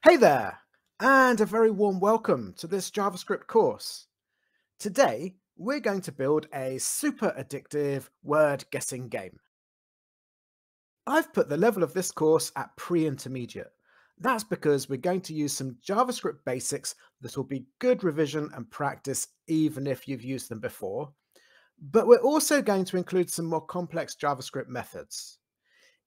Hey there, and a very warm welcome to this JavaScript course. Today, we're going to build a super addictive word guessing game. I've put the level of this course at pre-intermediate. That's because we're going to use some JavaScript basics that will be good revision and practice even if you've used them before. But we're also going to include some more complex JavaScript methods.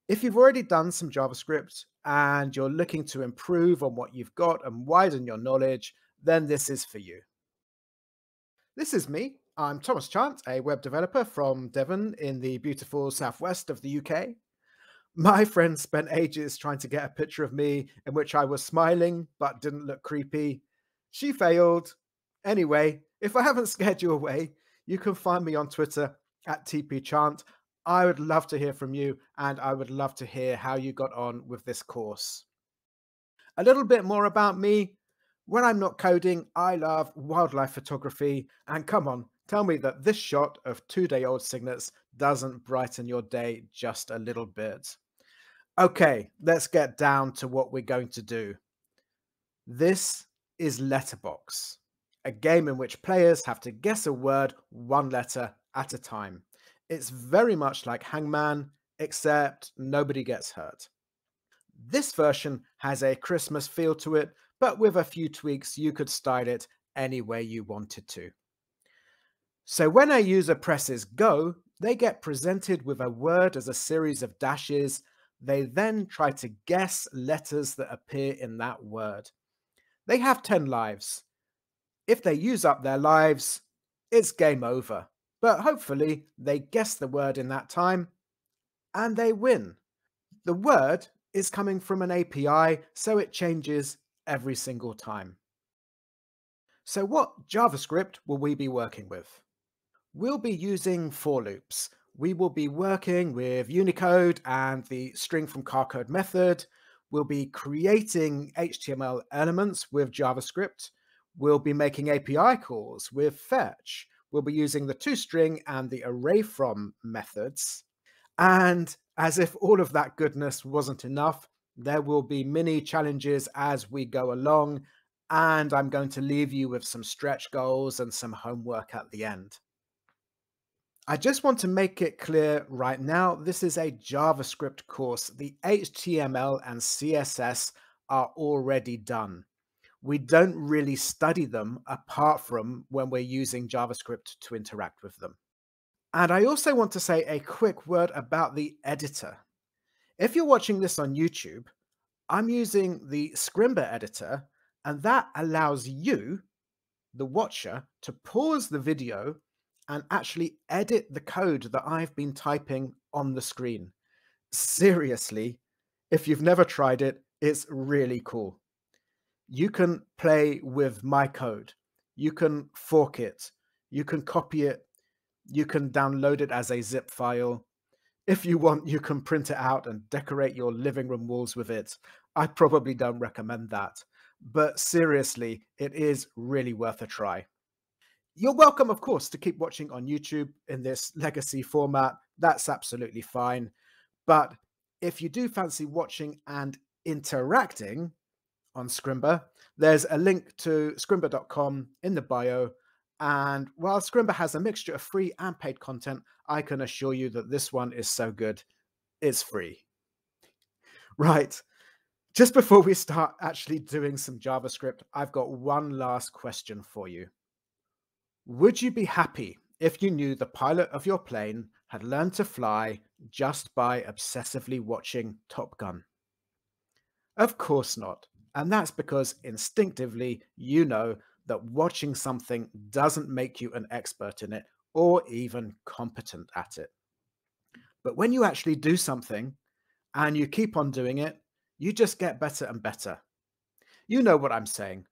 If you've already done some JavaScript and you're looking to improve on what you've got and widen your knowledge, then this is for you. This is me. I'm Thomas Chant, a web developer from Devon in the beautiful southwest of the UK. My friend spent ages trying to get a picture of me in which I was smiling but didn't look creepy. She failed. Anyway, if I haven't scared you away, you can find me on Twitter at tpchant. I would love to hear from you, and I would love to hear how you got on with this course. A little bit more about me. When I'm not coding, I love wildlife photography. And come on, tell me that this shot of 2-day-old cygnets doesn't brighten your day just a little bit. Okay, let's get down to what we're going to do. This is Letterbox, a game in which players have to guess a word one letter at a time. It's very much like Hangman, except nobody gets hurt. This version has a Christmas feel to it, but with a few tweaks you could style it any way you wanted to. So when a user presses go, they get presented with a word as a series of dashes. They then try to guess letters that appear in that word. They have 10 lives. If they use up their lives, it's game over. But hopefully they guess the word in that time and they win. The word is coming from an API, so it changes every single time. So what JavaScript will we be working with? We'll be using for loops. We will be working with Unicode and the String.fromCharCode method. We'll be creating HTML elements with JavaScript. We'll be making API calls with fetch. We'll be using the toString and the Array.from methods. And as if all of that goodness wasn't enough, there will be mini challenges as we go along, and I'm going to leave you with some stretch goals and some homework at the end. I just want to make it clear right now, this is a JavaScript course. The HTML and CSS are already done. We don't really study them apart from when we're using JavaScript to interact with them. And I also want to say a quick word about the editor. If you're watching this on YouTube, I'm using the Scrimba editor, and that allows you, the watcher, to pause the video and actually edit the code that I've been typing on the screen. Seriously, if you've never tried it, it's really cool. You can play with my code. You can fork it. You can copy it. You can download it as a zip file. If you want, you can print it out and decorate your living room walls with it. I probably don't recommend that, but seriously, it is really worth a try. You're welcome, of course, to keep watching on YouTube in this legacy format. That's absolutely fine. But if you do fancy watching and interacting on Scrimba, there's a link to Scrimba.com in the bio. And while Scrimba has a mixture of free and paid content, I can assure you that this one is so good, it's free. Right. Just before we start actually doing some JavaScript, I've got one last question for you. Would you be happy if you knew the pilot of your plane had learned to fly just by obsessively watching Top Gun? Of course not. And that's because instinctively you know that watching something doesn't make you an expert in it or even competent at it. But when you actually do something and you keep on doing it, you just get better and better. You know what I'm saying.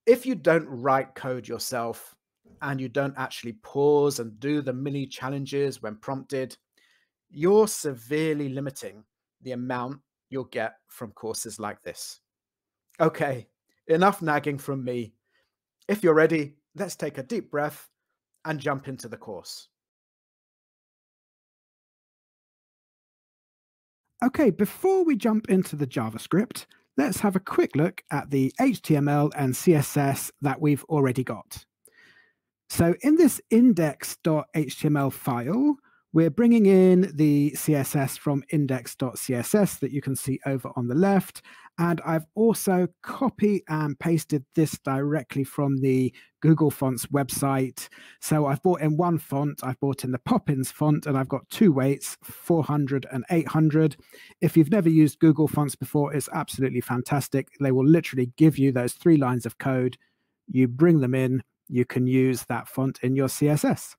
If you don't write code yourself and you don't actually pause and do the mini challenges when prompted, you're severely limiting the amount you'll get from courses like this. Okay, enough nagging from me. If you're ready, let's take a deep breath and jump into the course. Okay, before we jump into the JavaScript, let's have a quick look at the HTML and CSS that we've already got. So in this index.html file, we're bringing in the CSS from index.css that you can see over on the left. And I've also copy and pasted this directly from the Google Fonts website. So I've brought in one font, I've brought in the Poppins font, and I've got two weights, 400 and 800. If you've never used Google Fonts before, it's absolutely fantastic. They will literally give you those 3 lines of code. You bring them in, you can use that font in your CSS.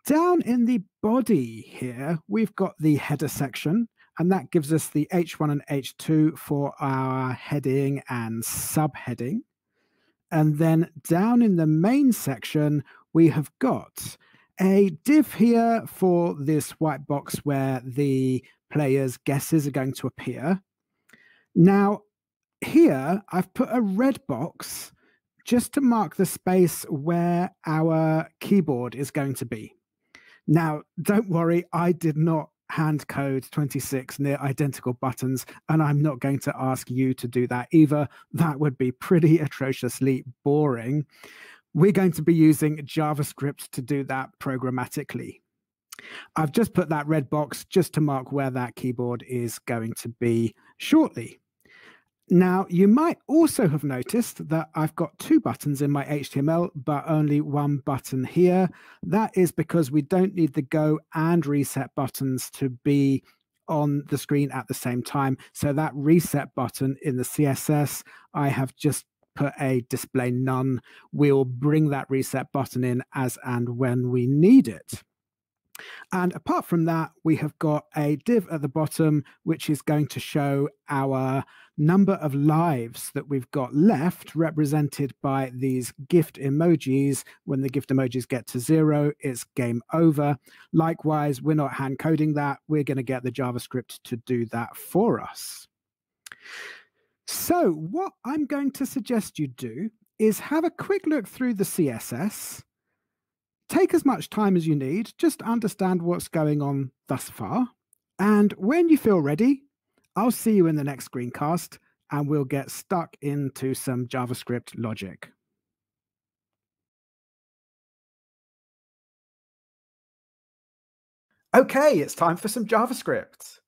Down in the body here, we've got the header section, and that gives us the H1 and H2 for our heading and subheading. And then down in the main section, we have got a div here for this white box where the player's guesses are going to appear. Now, here I've put a red box just to mark the space where our keyboard is going to be. Now, don't worry, I did not hand code 26 near identical buttons, and I'm not going to ask you to do that either. That would be pretty atrociously boring. We're going to be using JavaScript to do that programmatically. I've just put that red box just to mark where that keyboard is going to be shortly. Now, you might also have noticed that I've got 2 buttons in my HTML, but only 1 button here. That is because we don't need the go and reset buttons to be on the screen at the same time. So that reset button in the CSS, I have just put a display none. We'll bring that reset button in as and when we need it. And apart from that, we have got a div at the bottom, which is going to show our number of lives that we've got left, represented by these gift emojis. When the gift emojis get to 0, it's game over. Likewise, we're not hand coding that. We're going to get the JavaScript to do that for us. So what I'm going to suggest you do is have a quick look through the CSS. Take as much time as you need, just understand what's going on thus far. And when you feel ready, I'll see you in the next screencast, and we'll get stuck into some JavaScript logic. Okay, it's time for some JavaScript.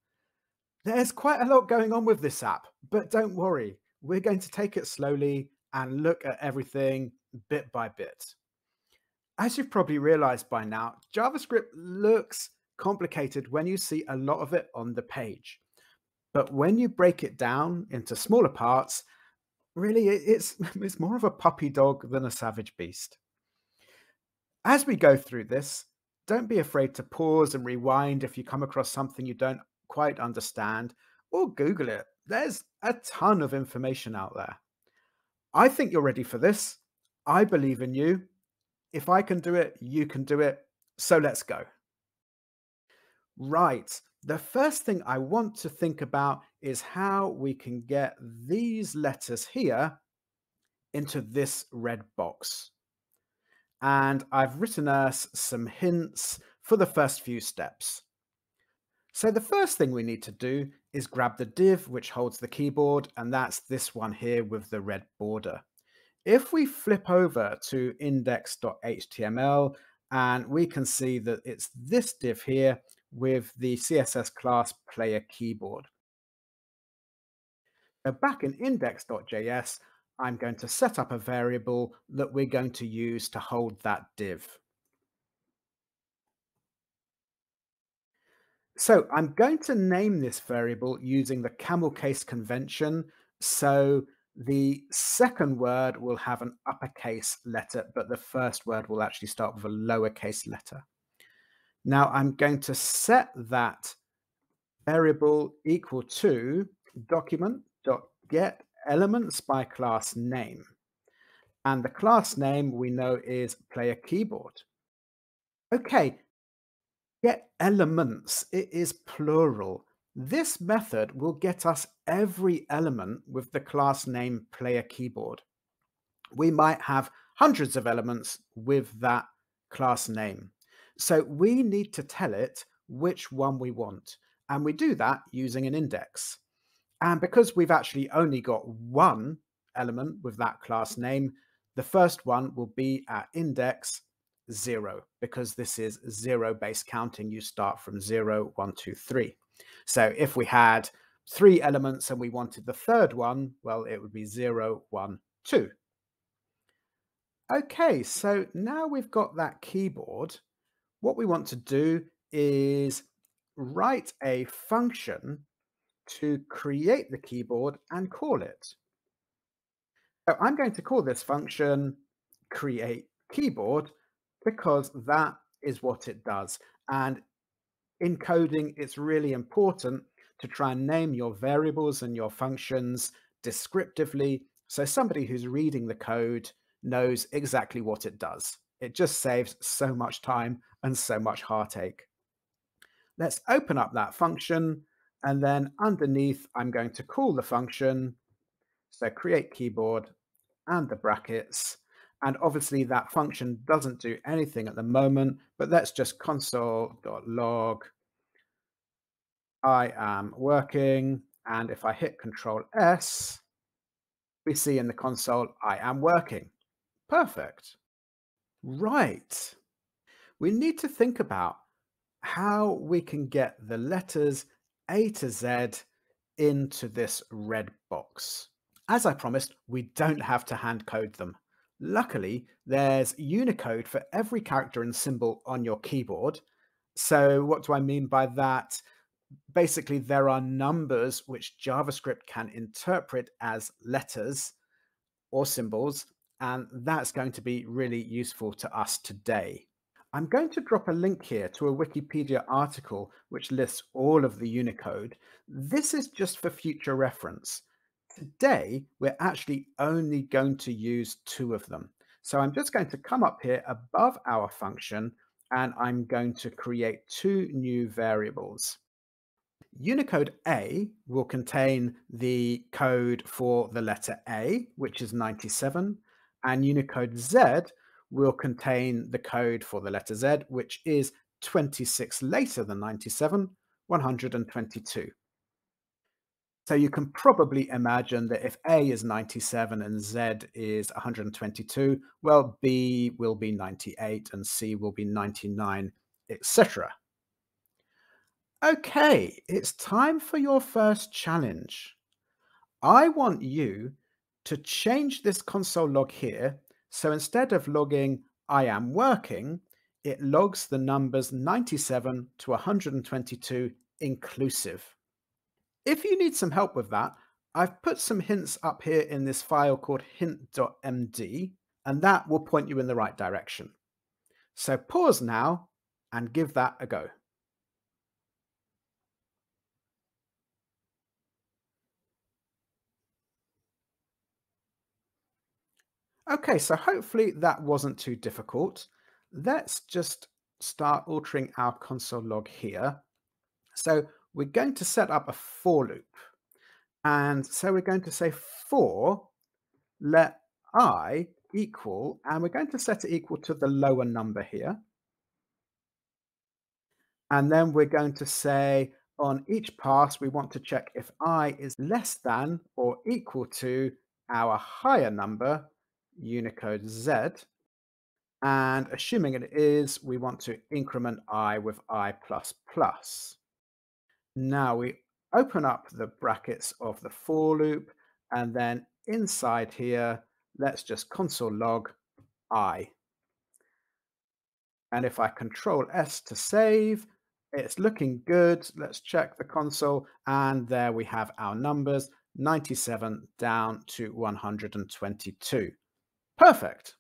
There's quite a lot going on with this app, but don't worry, we're going to take it slowly and look at everything bit by bit. As you've probably realized by now, JavaScript looks complicated when you see a lot of it on the page. But when you break it down into smaller parts, really it's more of a puppy dog than a savage beast. As we go through this, don't be afraid to pause and rewind if you come across something you don't quite understand, or Google it. There's a ton of information out there. I think you're ready for this. I believe in you. If I can do it, you can do it. So let's go. Right. The first thing I want to think about is how we can get these letters here into this red box. And I've written us some hints for the first few steps. So the first thing we need to do is grab the div which holds the keyboard, and that's this one here with the red border. If we flip over to index.html, and we can see that it's this div here with the CSS class player keyboard. So back in index.js, I'm going to set up a variable that we're going to use to hold that div. So I'm going to name this variable using the camel case convention. So the second word will have an uppercase letter, but the first word will actually start with a lowercase letter. Now I'm going to set that variable equal to document.getElements by class name. And the class name we know is player keyboard. Okay, get elements, it is plural. This method will get us every element with the class name player keyboard. We might have hundreds of elements with that class name. So we need to tell it which one we want. And we do that using an index. And because we've actually only got one element with that class name, the first one will be at index 0, because this is zero-based counting. You start from 0, 1, 2, 3. So if we had 3 elements and we wanted the third one, well, it would be 0, 1, 2. Okay, so now we've got that keyboard. What we want to do is write a function to create the keyboard and call it. So I'm going to call this function create keyboard because that is what it does. And in coding, it's really important to try and name your variables and your functions descriptively so somebody who's reading the code knows exactly what it does. It just saves so much time and so much heartache. Let's open up that function, and then underneath, I'm going to call the function, so create keyboard and the brackets. And obviously that function doesn't do anything at the moment, but let's just console.log I am working. And if I hit Control S, we see in the console, I am working. Perfect. Right. We need to think about how we can get the letters A to Z into this red box. As I promised, we don't have to hand code them. Luckily, there's Unicode for every character and symbol on your keyboard. So what do I mean by that? Basically, there are numbers which JavaScript can interpret as letters or symbols, and that's going to be really useful to us today. I'm going to drop a link here to a Wikipedia article which lists all of the Unicode. This is just for future reference. Today, we're actually only going to use 2 of them. So I'm just going to come up here above our function, and I'm going to create 2 new variables. Unicode A will contain the code for the letter A, which is 97, and Unicode Z will contain the code for the letter Z, which is 26 later than 97, 122. So you can probably imagine that if A is 97 and Z is 122, well, B will be 98 and C will be 99, etc. Okay, it's time for your first challenge. I want you to change this console log here. So instead of logging I am working, it logs the numbers 97 to 122 inclusive. If you need some help with that, I've put some hints up here in this file called hint.md, and that will point you in the right direction. So pause now and give that a go. Okay, so hopefully that wasn't too difficult. Let's just start altering our console log here. So we're going to set up a for loop. And so we're going to say for let I equal, and we're going to set it equal to the lower number here. And then we're going to say on each pass, we want to check if I is less than or equal to our higher number, Unicode Z. And assuming it is, we want to increment I with I++. Now we open up the brackets of the for loop, and then inside here, let's just console log I. And if I Control S to save, it's looking good. Let's check the console, and there we have our numbers, 97 down to 122. Perfect.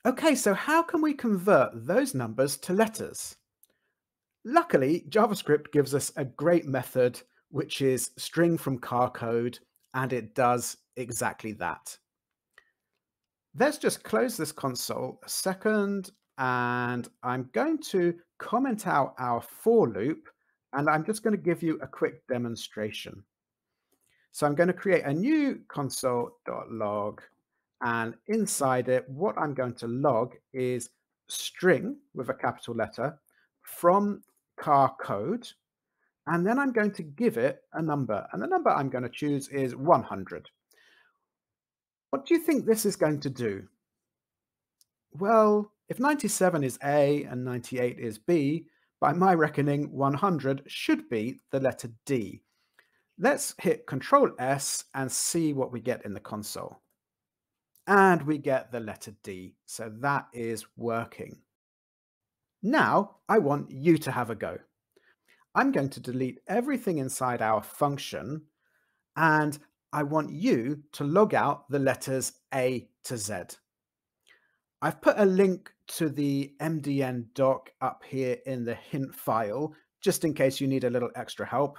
Okay, so how can we convert those numbers to letters? Luckily, JavaScript gives us a great method, which is String.fromCharCode, and it does exactly that. Let's just close this console a second, and I'm going to comment out our for loop, and I'm just going to give you a quick demonstration. So I'm going to create a new console.log, and inside it, what I'm going to log is string with a capital letter from car code. And then I'm going to give it a number. And the number I'm going to choose is 100. What do you think this is going to do? Well, if 97 is A and 98 is B, by my reckoning, 100 should be the letter D. Let's hit Control S and see what we get in the console. And we get the letter D, so that is working. Now, I want you to have a go. I'm going to delete everything inside our function, and I want you to log out the letters A to Z. I've put a link to the MDN doc up here in the hint file, just in case you need a little extra help,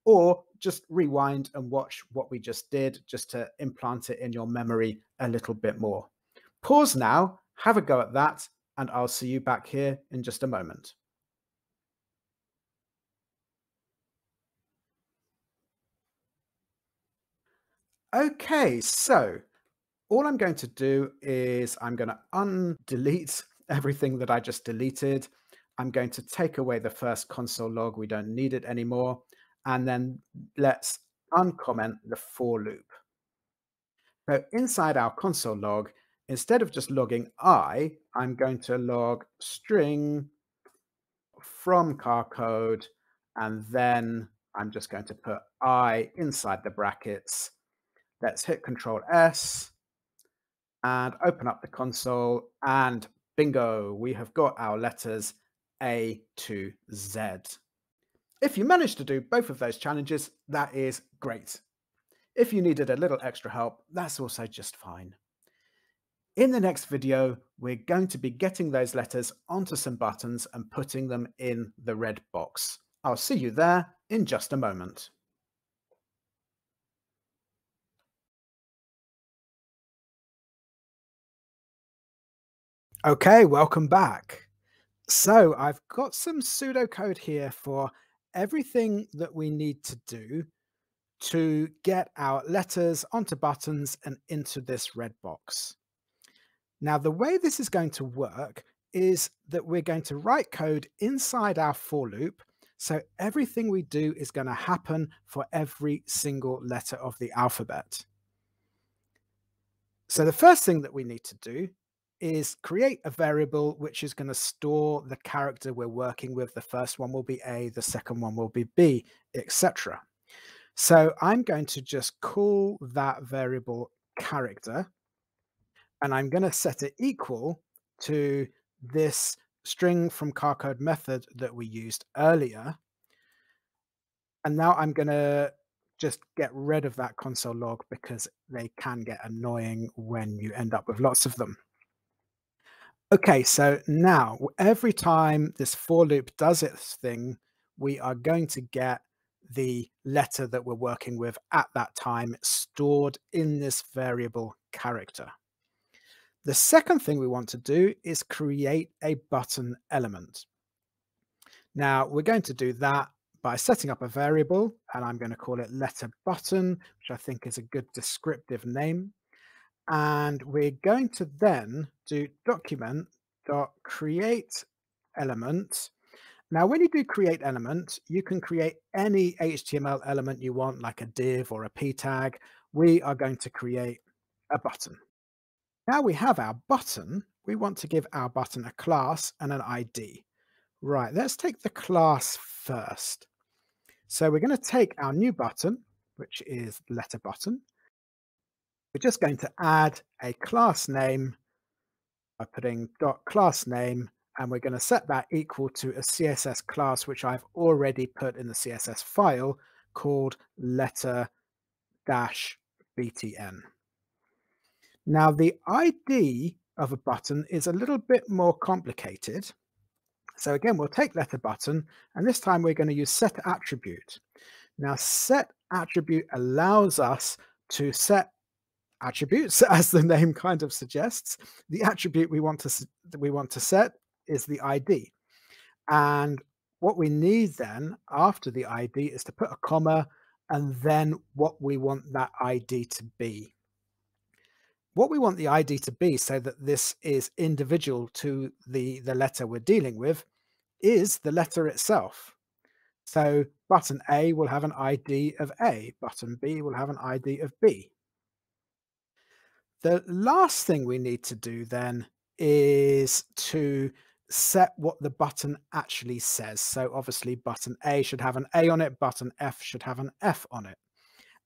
or just rewind and watch what we just did, just to implant it in your memory a little bit more. Pause now, have a go at that, and I'll see you back here in just a moment. Okay, so all I'm going to do is I'm going to undelete everything that I just deleted. I'm going to take away the first console log. We don't need it anymore. And then let's uncomment the for loop. So inside our console log, instead of just logging I'm going to log string from car code, and then I'm just going to put I inside the brackets. Let's hit Control S and open up the console, and bingo, we have got our letters A to Z. If you managed to do both of those challenges, that is great. If you needed a little extra help, that's also just fine. In the next video, we're going to be getting those letters onto some buttons and putting them in the red box. I'll see you there in just a moment. Okay, welcome back. So I've got some pseudocode here for everything that we need to do to get our letters onto buttons and into this red box. Now, the way this is going to work is that we're going to write code inside our for loop. So everything we do is going to happen for every single letter of the alphabet. So the first thing that we need to do is create a variable which is going to store the character we're working with. The first one will be A, the second one will be B, etc. So I'm going to just call that variable character, and I'm going to set it equal to this string from CharCode method that we used earlier. And now I'm going to just get rid of that console log because they can get annoying when you end up with lots of them. Okay, so now every time this for loop does its thing, we are going to get the letter that we're working with at that time stored in this variable character. The second thing we want to do is create a button element. Now we're going to do that by setting up a variable, and I'm going to call it letter button, which I think is a good descriptive name. And we're going to then do document.create element. Now, when you do create element, you can create any HTML element you want, like a div or a p tag. We are going to create a button. Now we have our button, we want to give our button a class and an ID. Right, let's take the class first. So we're going to take our new button, which is letter button. We're just going to add a class name by putting .class name, and we're going to set that equal to a CSS class, which I've already put in the CSS file called letter-btn. Now, the ID of a button is a little bit more complicated. So again, we'll take letter button, and this time we're going to use set attribute. Now, set attribute allows us to set attributes, as the name kind of suggests. The attribute we want to set is the ID. And what we need then after the ID is to put a comma and then what we want that ID to be. What we want the ID to be, so that this is individual to the letter we're dealing with, is the letter itself. So button A will have an ID of A, button B will have an ID of B. The last thing we need to do then is to set what the button actually says. So obviously button A should have an A on it, button F should have an F on it.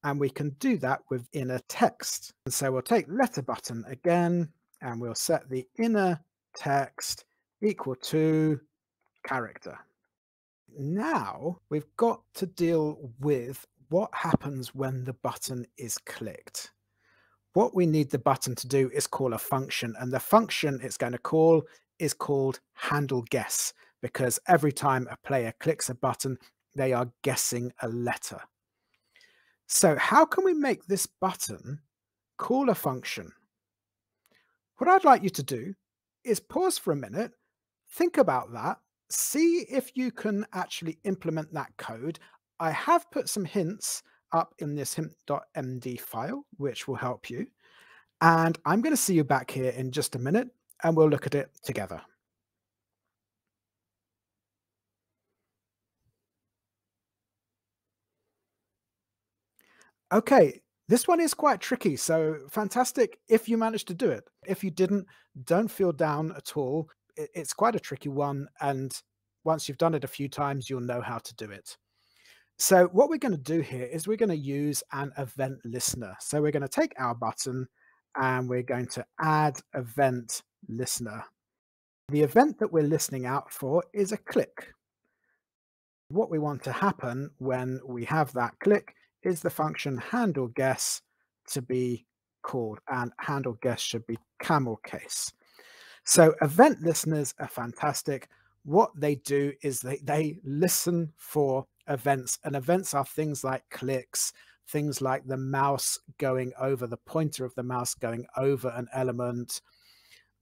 And we can do that with inner text. And so we'll take letter button again, and we'll set the inner text equal to character. Now we've got to deal with what happens when the button is clicked. What we need the button to do is call a function, and the function it's going to call is called handle guess, because every time a player clicks a button, they are guessing a letter. So how can we make this button call a function? What I'd like you to do is pause for a minute, think about that, see if you can actually implement that code. I have put some hints up in this hint.md file, which will help you. And I'm going to see you back here in just a minute, and we'll look at it together. Okay, this one is quite tricky, so fantastic if you managed to do it. If you didn't, don't feel down at all. It's quite a tricky one, and once you've done it a few times, you'll know how to do it. So what we're going to do here is we're going to use an event listener. So we're going to take our button and we're going to add event listener. The event that we're listening out for is a click. What we want to happen when we have that click is the function handle guess to be called, and handle guess should be camel case. So event listeners are fantastic. What they do is they listen for events, and events are things like clicks, things like the mouse going over, the pointer of the mouse going over an element.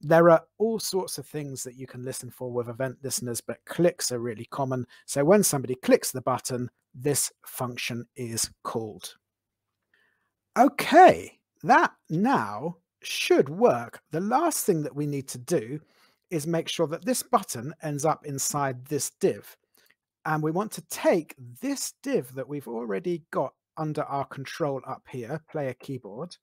There are all sorts of things that you can listen for with event listeners, but clicks are really common. So when somebody clicks the button, this function is called. Okay, that now should work. The last thing that we need to do is make sure that this button ends up inside this div. And we want to take this div that we've already got under our control up here, player keyboard,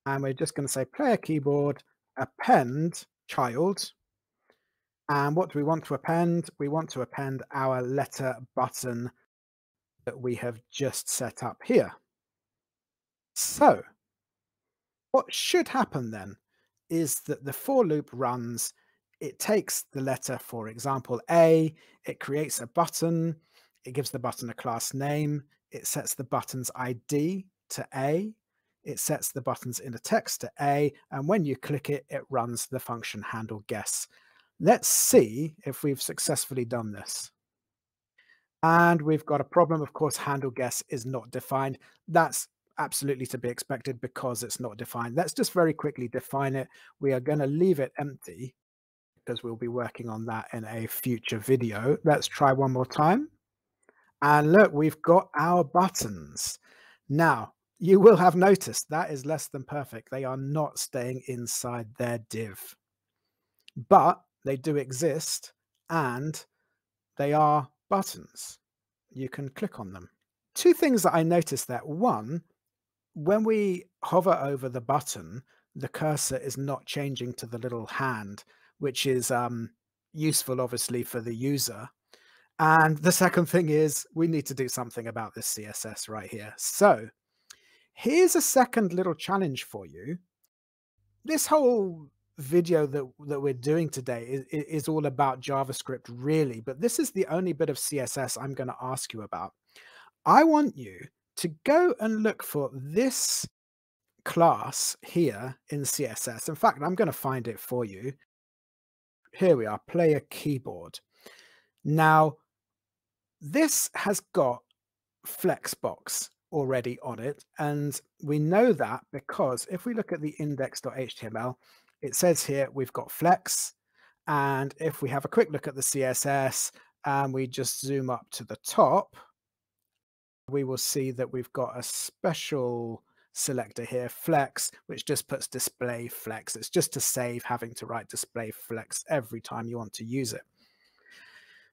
and we're just going to say player keyboard append child. And what do we want to append? We want to append our letter button that we have just set up here. So what should happen then is that the for loop runs, it takes the letter, for example, A, it creates a button, it gives the button a class name, it sets the button's ID to A, it sets the button's inner text to A, and when you click it, it runs the function handle guess. Let's see if we've successfully done this. And we've got a problem. Of course, handle guess is not defined. That's absolutely to be expected because it's not defined. Let's just very quickly define it. We are going to leave it empty because we'll be working on that in a future video. Let's try one more time. And look, we've got our buttons. Now, you will have noticed that is less than perfect. They are not staying inside their div, but they do exist and they are buttons. You can click on them. Two things that I noticed that one, when we hover over the button, the cursor is not changing to the little hand, which is useful obviously for the user. And the second thing is we need to do something about this CSS right here. So here's a second little challenge for you. This whole video that we're doing today is all about JavaScript really, but this is the only bit of CSS I'm going to ask you about. I want you to go and look for this class here in CSS. In fact, I'm going to find it for you. Here we are, player keyboard. Now, this has got flexbox already on it, and we know that because if we look at the index.html, it says here we've got flex, and if we have a quick look at the CSS and we just zoom up to the top, we will see that we've got a special selector here, flex, which just puts display flex. It's just to save having to write display flex every time you want to use it.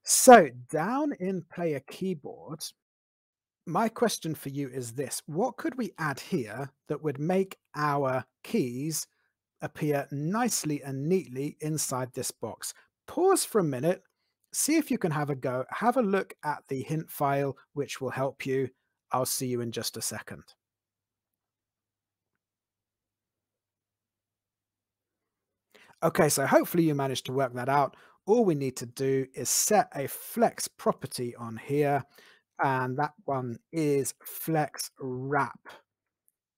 So down in player keyboard, My question for you is this: what could we add here that would make our keys appear nicely and neatly inside this box? Pause for a minute, see if you can have a go, have a look at the hint file, which will help you. I'll see you in just a second. Okay, so hopefully you managed to work that out. All we need to do is set a flex property on here, and that one is flex wrap.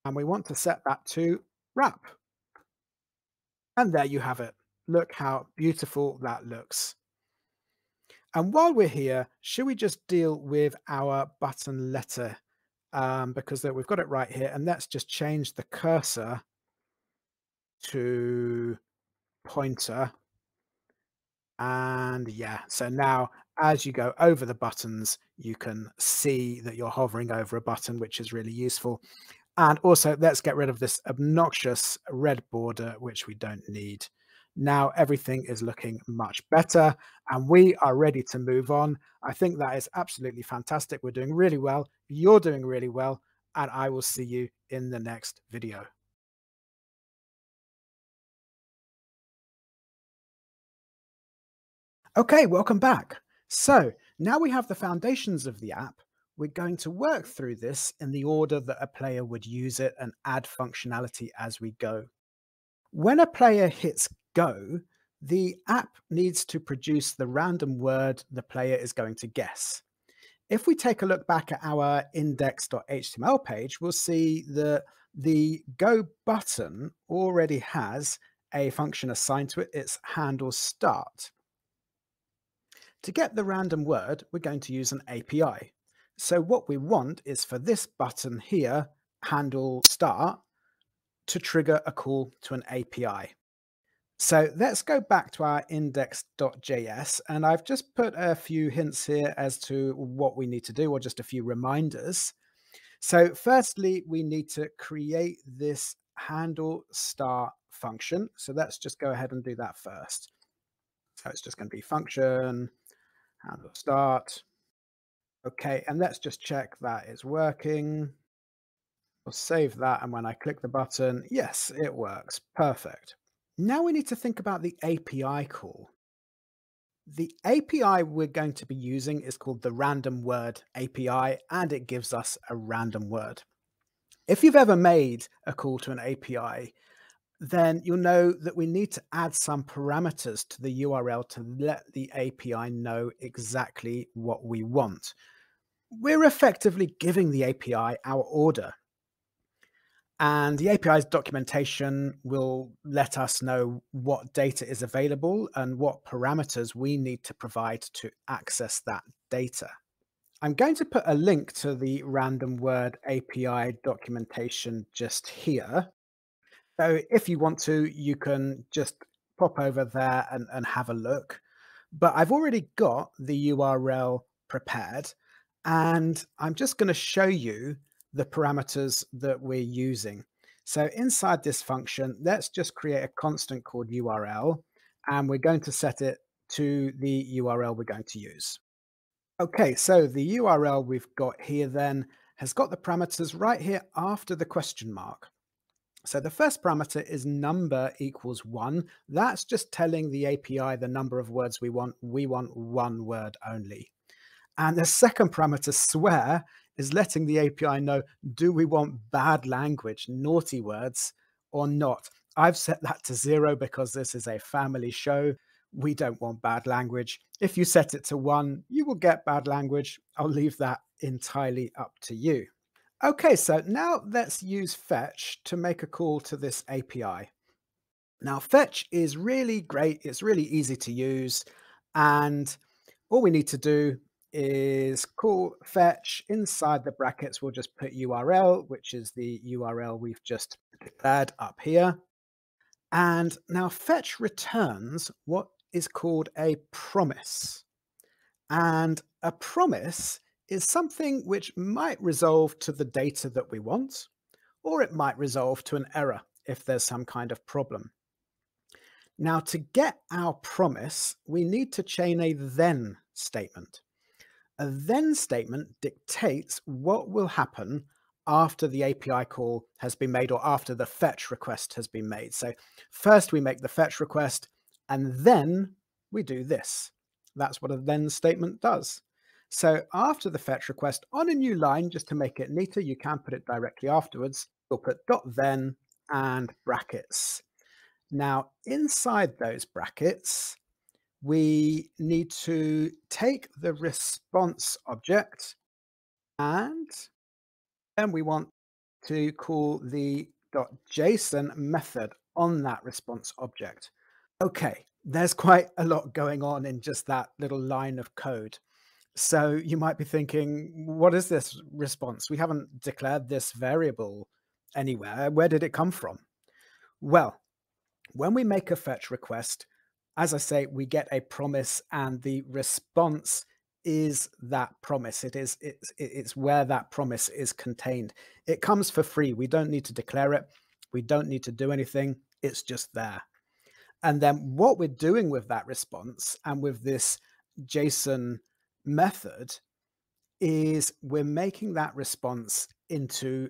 And we want to set that to wrap. And there you have it. Look how beautiful that looks. And while we're here, should we just deal with our button letter? Because we've got it right here. And let's just change the cursor to pointer. And yeah, so now as you go over the buttons, you can see that you're hovering over a button, which is really useful. And also, let's get rid of this obnoxious red border, which we don't need. Now everything is looking much better and we are ready to move on. I think that is absolutely fantastic. We're doing really well. You're doing really well. And I will see you in the next video. Okay, welcome back. So now we have the foundations of the app. We're going to work through this in the order that a player would use it and add functionality as we go. When a player hits go, the app needs to produce the random word the player is going to guess. If we take a look back at our index.html page, we'll see that the go button already has a function assigned to it. It's handle start. To get the random word, we're going to use an API. So what we want is for this button here, handle start, to trigger a call to an API. So let's go back to our index.js, and I've just put a few hints here as to what we need to do, or just a few reminders. So firstly, we need to create this handle start function. So let's just go ahead and do that first. So it's just going to be function handle start. Okay, and let's just check that is working. We'll save that, and when I click the button, yes, it works. Perfect. Now we need to think about the API call. The API we're going to be using is called the random word API, and it gives us a random word. If you've ever made a call to an API, then you'll know that we need to add some parameters to the URL to let the API know exactly what we want. We're effectively giving the API our order. And the API's documentation will let us know what data is available and what parameters we need to provide to access that data. I'm going to put a link to the random word API documentation just here. So if you want to, you can just pop over there and have a look. But I've already got the URL prepared, and I'm just going to show you the parameters that we're using. So inside this function, let's just create a constant called URL, and we're going to set it to the URL we're going to use. Okay, so the URL we've got here then has got the parameters right here after the question mark. So the first parameter is number equals 1. That's just telling the API the number of words we want. We want one word only. And the second parameter, swear, is letting the API know, do we want bad language, naughty words, or not? I've set that to 0 because this is a family show. We don't want bad language. If you set it to 1, you will get bad language. I'll leave that entirely up to you. Okay, so now let's use fetch to make a call to this API. Now, fetch is really great. It's really easy to use. And all we need to do is call fetch. Inside the brackets, we'll just put URL, which is the URL we've just declared up here. And now fetch returns what is called a promise. And a promise is something which might resolve to the data that we want, or it might resolve to an error if there's some kind of problem. Now, to get our promise, we need to chain a then statement. A then statement dictates what will happen after the API call has been made or after the fetch request has been made. So first we make the fetch request and then we do this. That's what a then statement does. So after the fetch request on a new line, just to make it neater, you can put it directly afterwards. We'll put .then and brackets. Now inside those brackets, we need to take the response object and then we want to call the .json method on that response object. Okay, there's quite a lot going on in just that little line of code. So you might be thinking, what is this response? We haven't declared this variable anywhere. Where did it come from? Well, when we make a fetch request, as I say, we get a promise and the response is that promise. It's where that promise is contained. It comes for free. We don't need to declare it. We don't need to do anything. It's just there. And then what we're doing with that response and with this JSON method is we're making that response into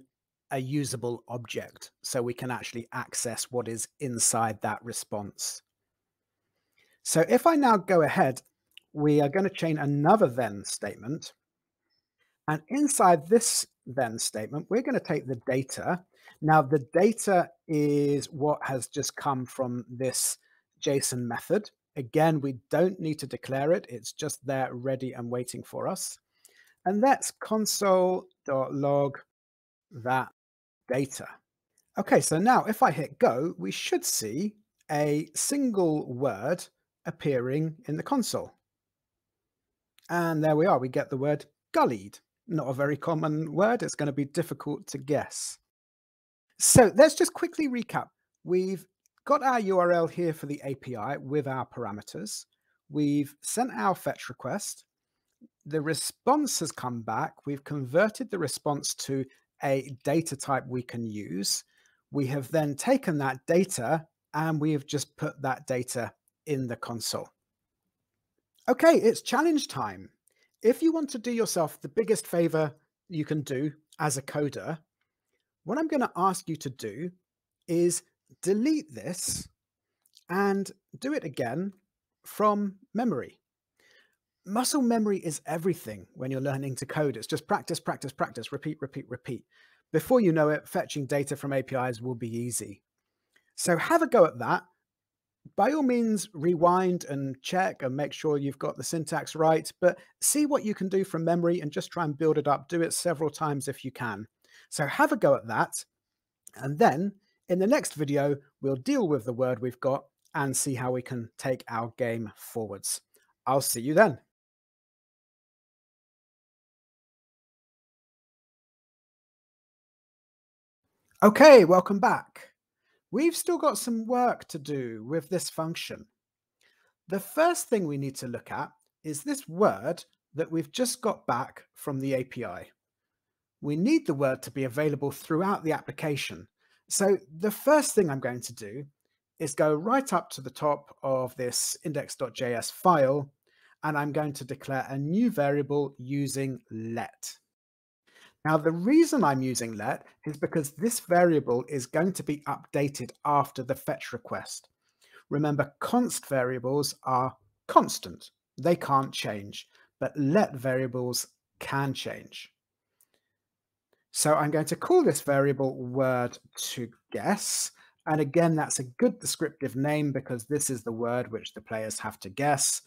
a usable object so we can actually access what is inside that response. So if I now go ahead, we are going to chain another then statement. And inside this then statement, we're going to take the data. Now the data is what has just come from this JSON method. Again, we don't need to declare it. It's just there ready and waiting for us. And that's console.log that data. Okay, so now if I hit go, we should see a single word appearing in the console. And there we are, we get the word gullied. Not a very common word, it's going to be difficult to guess. So let's just quickly recap. We've got our URL here for the API with our parameters. We've sent our fetch request. The response has come back. We've converted the response to a data type we can use. We have then taken that data and we have just put that data in the console. Okay, it's challenge time. If you want to do yourself the biggest favor you can do as a coder, what I'm going to ask you to do is delete this and do it again from memory. Muscle memory is everything when you're learning to code. It's just practice, practice, practice, repeat, repeat, repeat. Before you know it, fetching data from APIs will be easy. So have a go at that. By all means, rewind and check and make sure you've got the syntax right, but see what you can do from memory and just try and build it up. Do it several times if you can. So have a go at that. And then in the next video, we'll deal with the word we've got and see how we can take our game forwards. I'll see you then. Okay, welcome back. We've still got some work to do with this function. The first thing we need to look at is this word that we've just got back from the API. We need the word to be available throughout the application. So the first thing I'm going to do is go right up to the top of this index.js file, and I'm going to declare a new variable using let. Now, the reason I'm using let is because this variable is going to be updated after the fetch request. Remember, const variables are constant. They can't change, but let variables can change. So I'm going to call this variable word to guess. And again, that's a good descriptive name because this is the word which the players have to guess.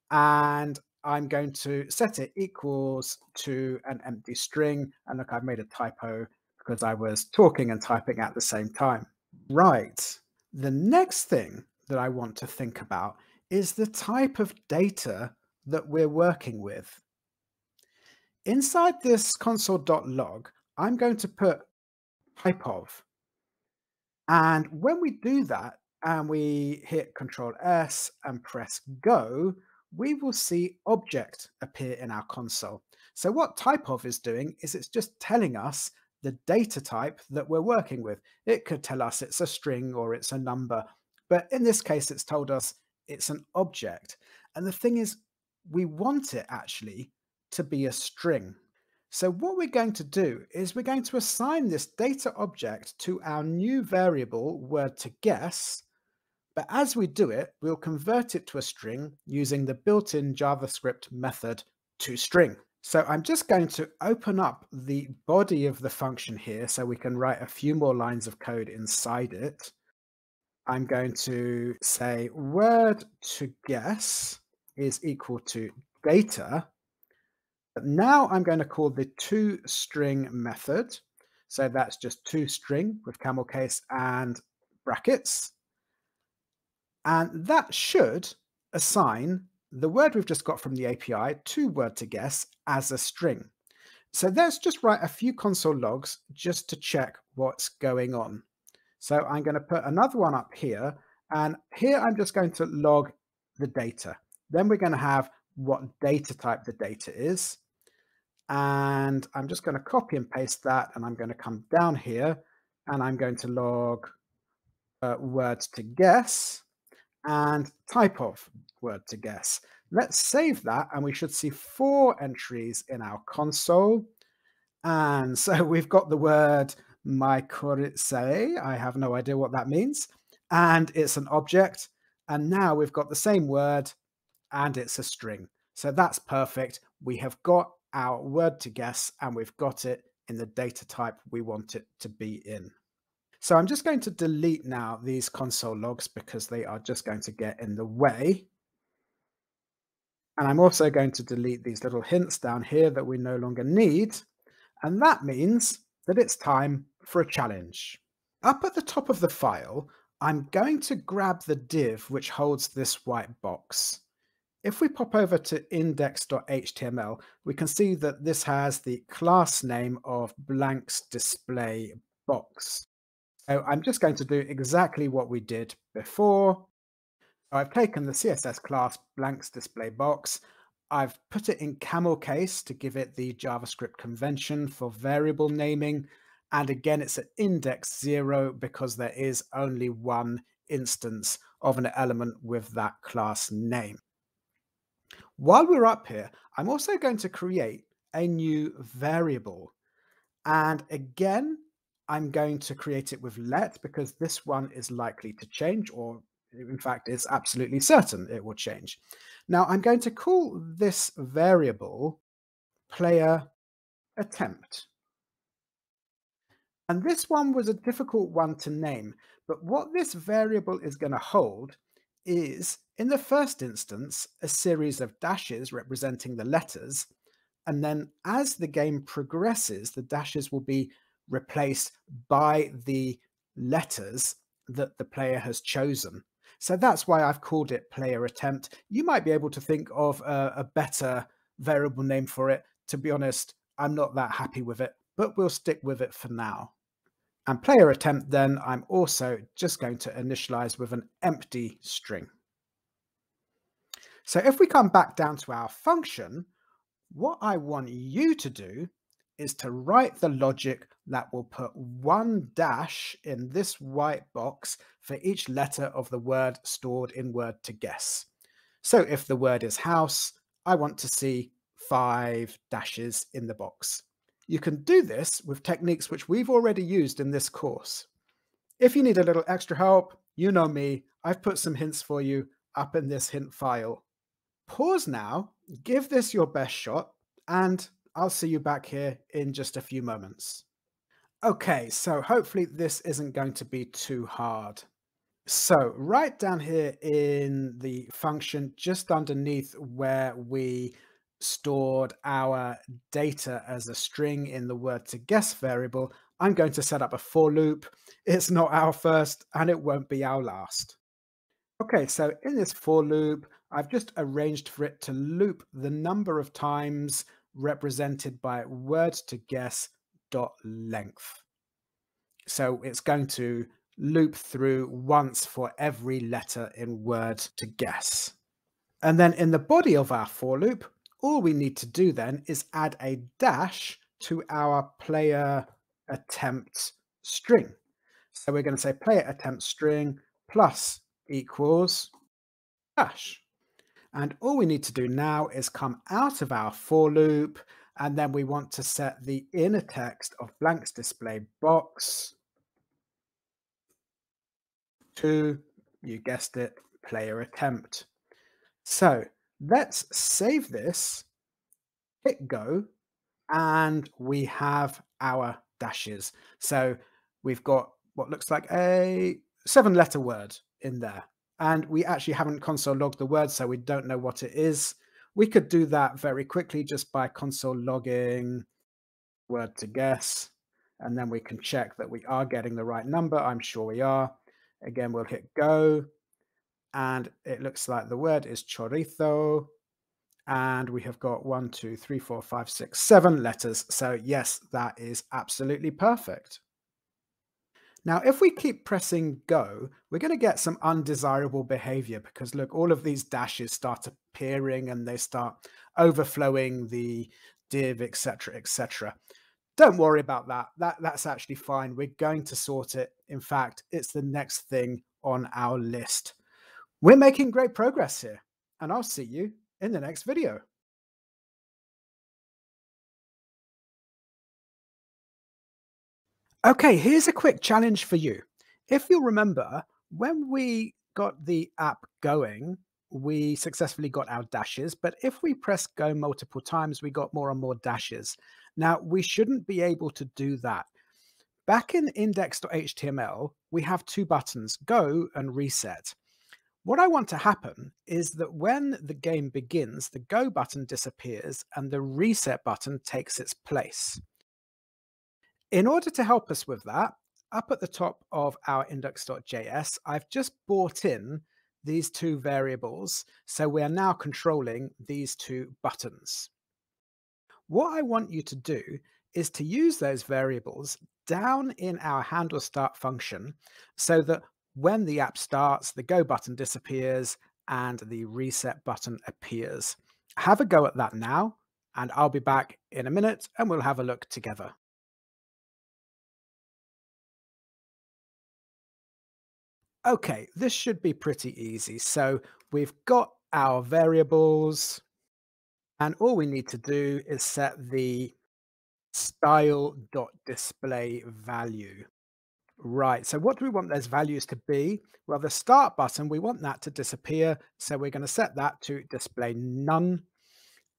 And I'm going to set it equals to an empty string. And look, I've made a typo because I was talking and typing at the same time. Right. The next thing that I want to think about is the type of data that we're working with. Inside this console.log, I'm going to put type of. And when we do that and we hit Control S and press go, we will see object appear in our console. So what type of is doing is it's just telling us the data type that we're working with. It could tell us it's a string or it's a number, but in this case, it's told us it's an object. And the thing is, we want it actually to be a string. So what we're going to do is we're going to assign this data object to our new variable word to guess, but as we do it, we'll convert it to a string using the built-in JavaScript method toString. So I'm just going to open up the body of the function here so we can write a few more lines of code inside it. I'm going to say word to guess is equal to data. But now I'm going to call the toString method. So that's just toString with camel case and brackets. And that should assign the word we've just got from the API to word to guess as a string. So let's just write a few console logs just to check what's going on. So I'm going to put another one up here, and here I'm just going to log the data. Then we're going to have what data type the data is. And I'm just going to copy and paste that, and I'm going to come down here and I'm going to log words to guess and type of word to guess. Let's save that, and we should see 4 entries in our console. And so we've got the word mykoritse. I have no idea what that means. And it's an object. And now we've got the same word and it's a string. So that's perfect. We have got our word to guess and we've got it in the data type we want it to be in. So I'm just going to delete now these console logs because they are just going to get in the way. And I'm also going to delete these little hints down here that we no longer need. And that means that it's time for a challenge. Up at the top of the file, I'm going to grab the div which holds this white box. If we pop over to index.html, we can see that this has the class name of blanks display box. So I'm just going to do exactly what we did before. I've taken the CSS class blanks display box. I've put it in camel case to give it the JavaScript convention for variable naming. And again, it's at index 0 because there is only one instance of an element with that class name. While we're up here, I'm also going to create a new variable. And again, I'm going to create it with let because this one is likely to change, or in fact, it's absolutely certain it will change. Now I'm going to call this variable player attempt. And this one was a difficult one to name, but what this variable is going to hold is, in the first instance, a series of dashes representing the letters. And then as the game progresses, the dashes will be replaced by the letters that the player has chosen. So that's why I've called it player attempt. You might be able to think of a better variable name for it. To be honest, I'm not that happy with it, but we'll stick with it for now. And player attempt, then I'm also just going to initialize with an empty string. So if we come back down to our function, what I want you to do is to write the logic that will put one dash in this white box for each letter of the word stored in word to guess. So if the word is house, I want to see 5 dashes in the box. You can do this with techniques which we've already used in this course. If you need a little extra help, you know me, I've put some hints for you up in this hint file. Pause now, give this your best shot, and I'll see you back here in just a few moments. Okay, so hopefully this isn't going to be too hard. So right down here in the function, just underneath where we stored our data as a string in the word to guess variable, I'm going to set up a for loop. It's not our first and it won't be our last. Okay, so in this for loop, I've just arranged for it to loop the number of times represented by word to guess dot length. So it's going to loop through once for every letter in word to guess. And then in the body of our for loop, all we need to do then is add a dash to our player attempt string. So we're going to say player attempt string plus equals dash. And all we need to do now is come out of our for loop, and then we want to set the inner text of blank's display box to, you guessed it, player attempt. So let's save this, hit go, and we have our dashes. So we've got what looks like a 7-letter word in there. And we actually haven't console logged the word, so we don't know what it is. We could do that very quickly just by console logging word to guess. And then we can check that we are getting the right number. I'm sure we are. Again, we'll hit go. And it looks like the word is chorizo. And we have got 1, 2, 3, 4, 5, 6, 7 letters. So yes, that is absolutely perfect. Now, if we keep pressing go, we're going to get some undesirable behavior because look, all of these dashes start appearing and they start overflowing the div, etc., etc. Don't worry about that. That's actually fine. We're going to sort it. In fact, it's the next thing on our list. We're making great progress here, and I'll see you in the next video. Okay, here's a quick challenge for you. If you'll remember, when we got the app going, we successfully got our dashes, but if we press go multiple times, we got more and more dashes. Now, we shouldn't be able to do that. Back in index.html, we have two buttons, go and reset. What I want to happen is that when the game begins, the go button disappears and the reset button takes its place. In order to help us with that, up at the top of our index.js, I've just brought in these two variables. So we are now controlling these two buttons. What I want you to do is to use those variables down in our handle start function so that when the app starts, the go button disappears and the reset button appears. Have a go at that now, and I'll be back in a minute and we'll have a look together. Okay, this should be pretty easy. So we've got our variables, and all we need to do is set the style.display value. Right, so what do we want those values to be? Well, the start button, we want that to disappear. So we're going to set that to display none.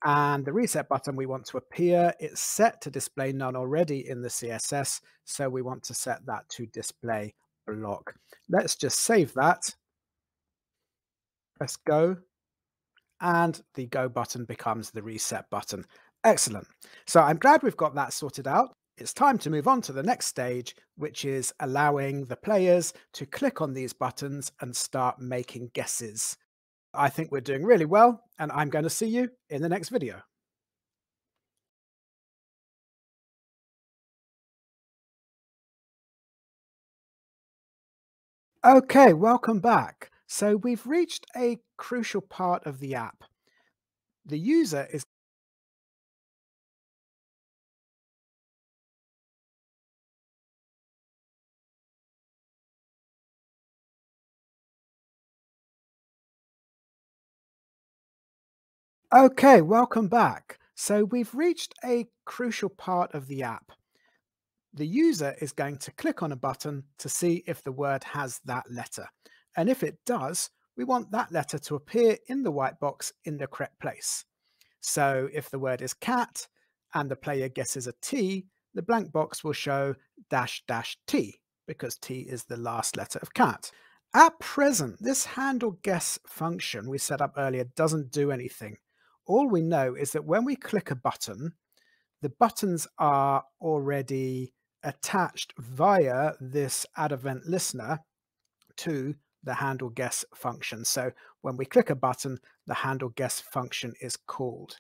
And the reset button we want to appear. It's set to display none already in the CSS. So we want to set that to display block. Let's just save that. Press go. And the go button becomes the reset button. Excellent. So I'm glad we've got that sorted out. It's time to move on to the next stage, which is allowing the players to click on these buttons and start making guesses. I think we're doing really well, and I'm going to see you in the next video. Okay, welcome back. So we've reached a crucial part of the app. The user is Okay, welcome back. So we've reached a crucial part of the app. The user is going to click on a button to see if the word has that letter. And if it does, we want that letter to appear in the white box in the correct place. So if the word is cat and the player guesses a T, the blank box will show dash dash T because T is the last letter of cat. At present, this handle guess function we set up earlier doesn't do anything. All we know is that when we click a button, the buttons are already attached via this add event listener to the handle guess function. So when we click a button, the handle guess function is called.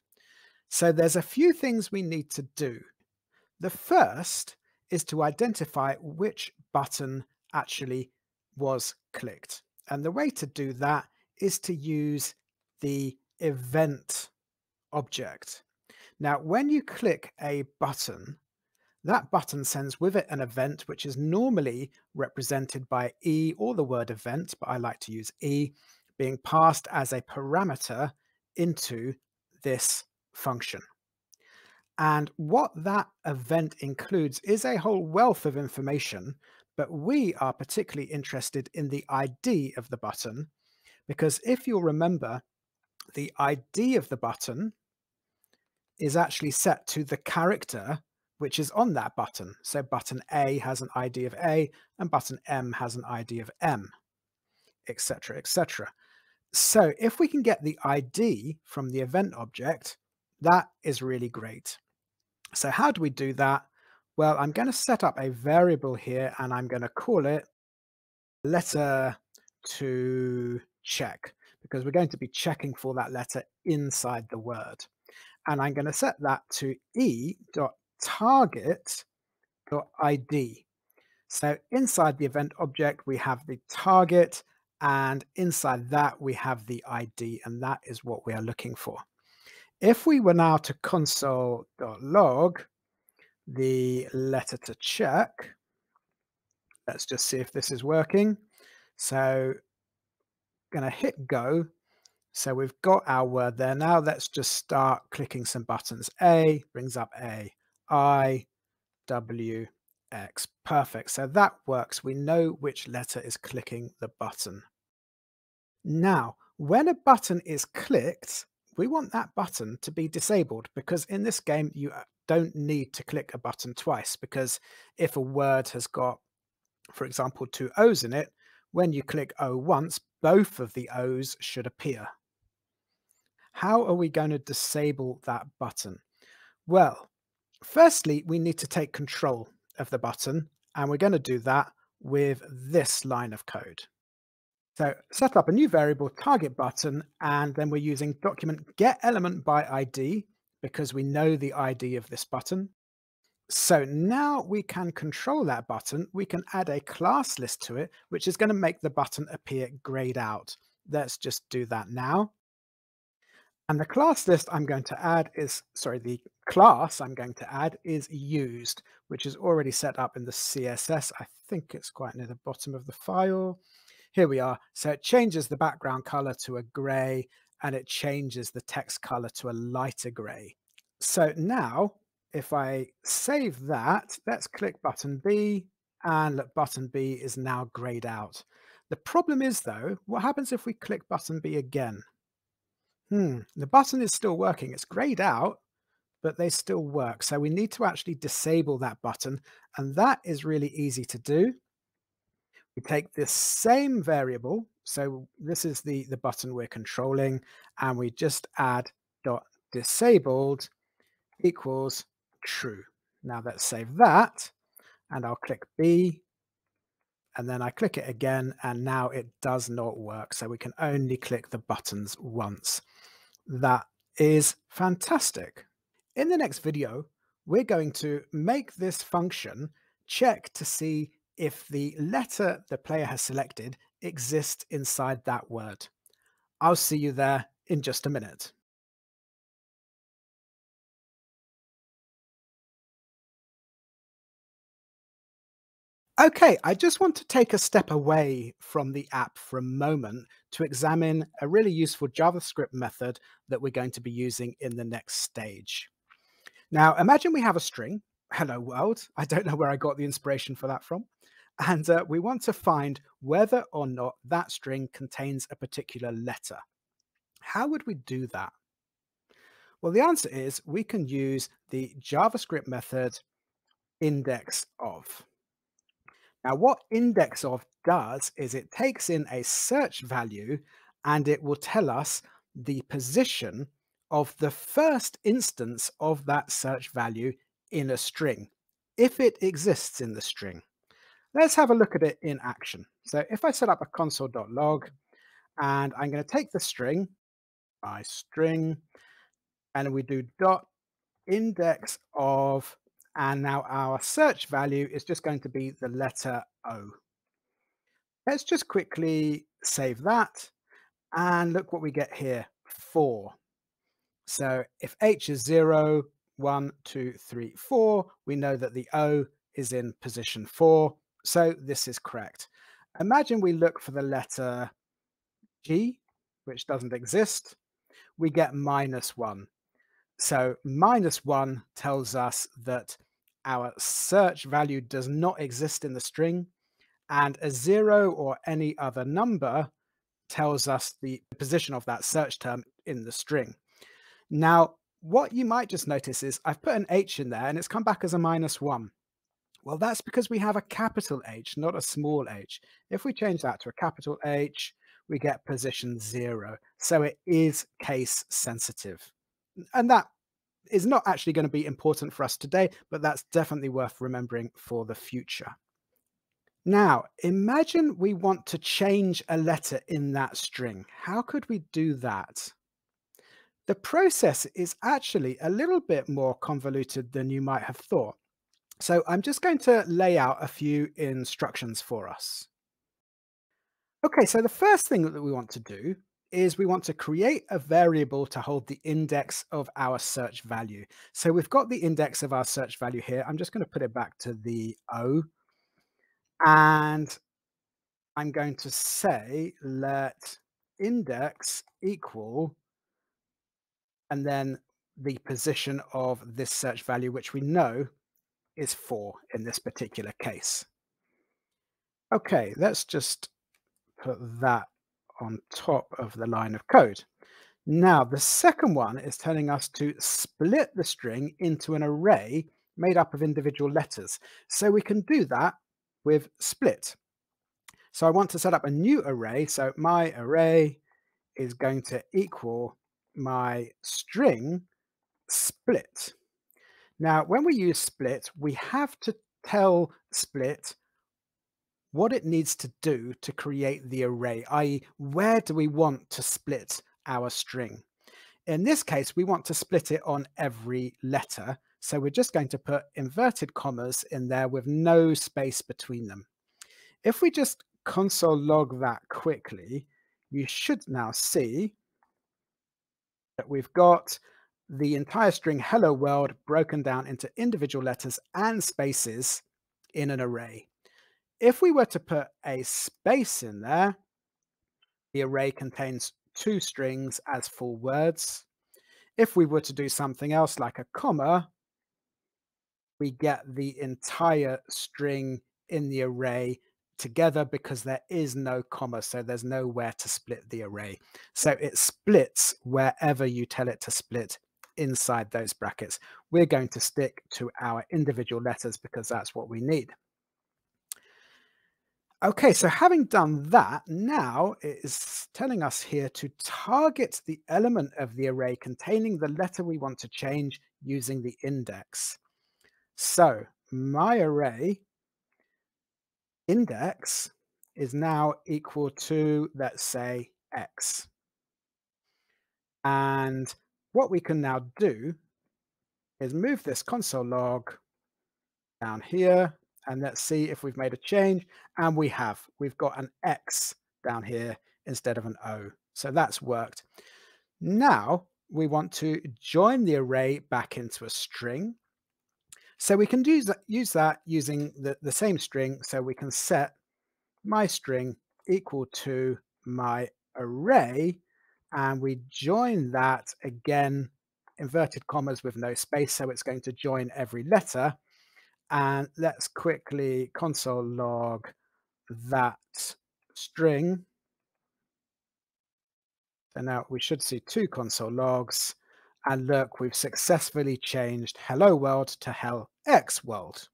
So there's a few things we need to do. The first is to identify which button actually was clicked. And the way to do that is to use the event object. Now, when you click a button, that button sends with it an event, which is normally represented by E or the word event, but I like to use E, being passed as a parameter into this function. And what that event includes is a whole wealth of information, but we are particularly interested in the ID of the button, because if you'll remember, the ID of the button is actually set to the character which is on that button. So button A has an ID of A, and button M has an ID of M, etc., etc. So if we can get the ID from the event object, that is really great. So how do we do that? Well, I'm going to set up a variable here, and I'm going to call it letter to check, because we're going to be checking for that letter inside the word. And I'm going to set that to e.target.id. So inside the event object, we have the target, and inside that we have the ID, and that is what we are looking for. If we were now to console.log the letter to check, let's just see if this is working. So going to hit go. So we've got our word there. Now let's just start clicking some buttons. A brings up A, I, W, X. Perfect. So that works. We know which letter is clicking the button. Now, when a button is clicked, we want that button to be disabled, because in this game, you don't need to click a button twice, because if a word has got, for example, 2 O's in it, when you click O once, both of the O's should appear. How are we going to disable that button? Well, firstly, we need to take control of the button, and we're going to do that with this line of code. So set up a new variable target button, and then we're using document getElementById because we know the ID of this button. So now we can control that button. We can add a class list to it, which is going to make the button appear grayed out. Let's just do that now. And the class list I'm going to add is, the class I'm going to add is used, which is already set up in the CSS. I think it's quite near the bottom of the file. Here we are. So it changes the background color to a gray, and it changes the text color to a lighter gray. So now if I save that, let's click button B, and look, button B is now grayed out. The problem is though, what happens if we click button B again? The button is still working. It's grayed out, but they still work. So we need to actually disable that button, and that is really easy to do. We take this same variable, so this is the button we're controlling, and we just add .disabled equals true. Now let's save that, and I'll click B, and then I click it again, and now it does not work. So we can only click the buttons once. That is fantastic. In the next video, we're going to make this function check to see if the letter the player has selected exists inside that word. I'll see you there in just a minute. Okay, I just want to take a step away from the app for a moment to examine a really useful JavaScript method that we're going to be using in the next stage. Now, imagine we have a string, hello world. I don't know where I got the inspiration for that from. And we want to find whether or not that string contains a particular letter. How would we do that? Well, the answer is we can use the JavaScript method indexOf. Now, what indexOf does is it takes in a search value, and it will tell us the position of the first instance of that search value in a string, if it exists in the string. Let's have a look at it in action. So if I set up a console.log, and I'm going to take the string, my string, and we do .indexOf, and now our search value is just going to be the letter O. Let's just quickly save that, and look what we get here, 4. So if H is 0, 1, 2, 3, 4, we know that the O is in position 4, so this is correct. Imagine we look for the letter G, which doesn't exist. we get -1. So -1 tells us that our search value does not exist in the string, and a 0 or any other number tells us the position of that search term in the string. Now, what you might just notice is I've put an H in there and it's come back as a -1. Well, that's because we have a capital H, not a small h. If we change that to a capital H, we get position 0. So it is case sensitive. And that is not actually going to be important for us today, but that's definitely worth remembering for the future. Now, imagine we want to change a letter in that string. How could we do that? The process is actually a little bit more convoluted than you might have thought. So I'm just going to lay out a few instructions for us. Okay, so the first thing that we want to do is we want to create a variable to hold the index of our search value. So we've got the index of our search value here. I'm just going to put it back to the O. And I'm going to say let index equal, and then the position of this search value, which we know is 4 in this particular case. Okay, let's just put that on top of the line of code. Now, the second one is telling us to split the string into an array made up of individual letters. So we can do that with split. So I want to set up a new array. So my array is going to equal my string split. Now, when we use split, we have to tell split what it needs to do to create the array, i.e., where do we want to split our string? In this case, we want to split it on every letter. So we're just going to put inverted commas in there with no space between them. If we just console log that quickly, you should now see that we've got the entire string hello world broken down into individual letters and spaces in an array. If we were to put a space in there, the array contains 2 strings as full words. If we were to do something else like a comma, we get the entire string in the array together because there is no comma, so there's nowhere to split the array. So it splits wherever you tell it to split inside those brackets. We're going to stick to our individual letters because that's what we need. Okay, so having done that, now it is telling us here to target the element of the array containing the letter we want to change using the index. So my array index is now equal to, let's say, x. And what we can now do is move this console log down here, and let's see if we've made a change. And we have. We've got an X down here instead of an O. So that's worked. Now we want to join the array back into a string. So we can use that using the same string. So we can set my string equal to my array, and we join that again, inverted commas with no space. So it's going to join every letter. And let's quickly console log that string. So now we should see 2 console logs. And look, we've successfully changed hello world to hell X world.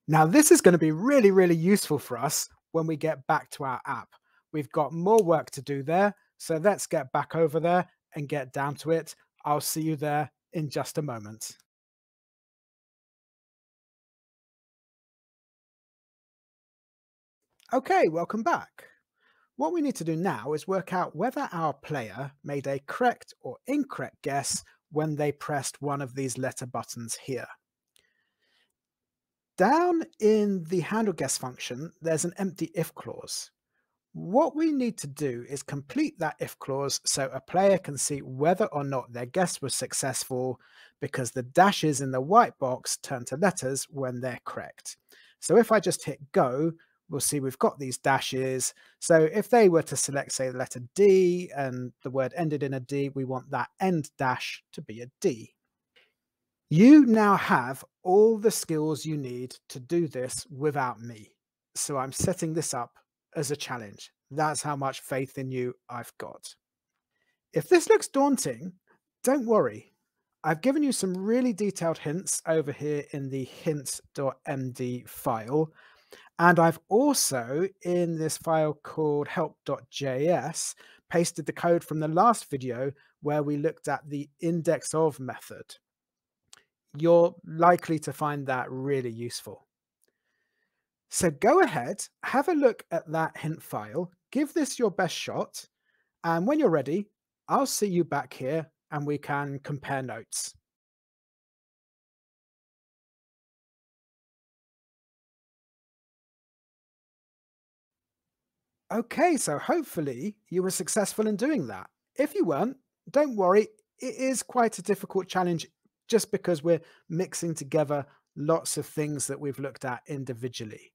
Now this is going to be really, really useful for us when we get back to our app. We've got more work to do there. So let's get back over there and get down to it. I'll see you there in just a moment. Okay, welcome back. What we need to do now is work out whether our player made a correct or incorrect guess when they pressed one of these letter buttons here. Down in the handle guess function, there's an empty if clause. What we need to do is complete that if clause so a player can see whether or not their guess was successful, because the dashes in the white box turn to letters when they're correct. So if I just hit go, we'll see we've got these dashes. So if they were to select, say, the letter D and the word ended in a D, we want that end dash to be a D. You now have all the skills you need to do this without me. So I'm setting this up as a challenge. That's how much faith in you I've got. If this looks daunting, don't worry. I've given you some really detailed hints over here in the hints.md file. And I've also, in this file called help.js, pasted the code from the last video where we looked at the indexOf method. You're likely to find that really useful. So go ahead, have a look at that hint file, give this your best shot, and when you're ready, I'll see you back here and we can compare notes. Okay, so hopefully you were successful in doing that. If you weren't, don't worry, it is quite a difficult challenge just because we're mixing together lots of things that we've looked at individually.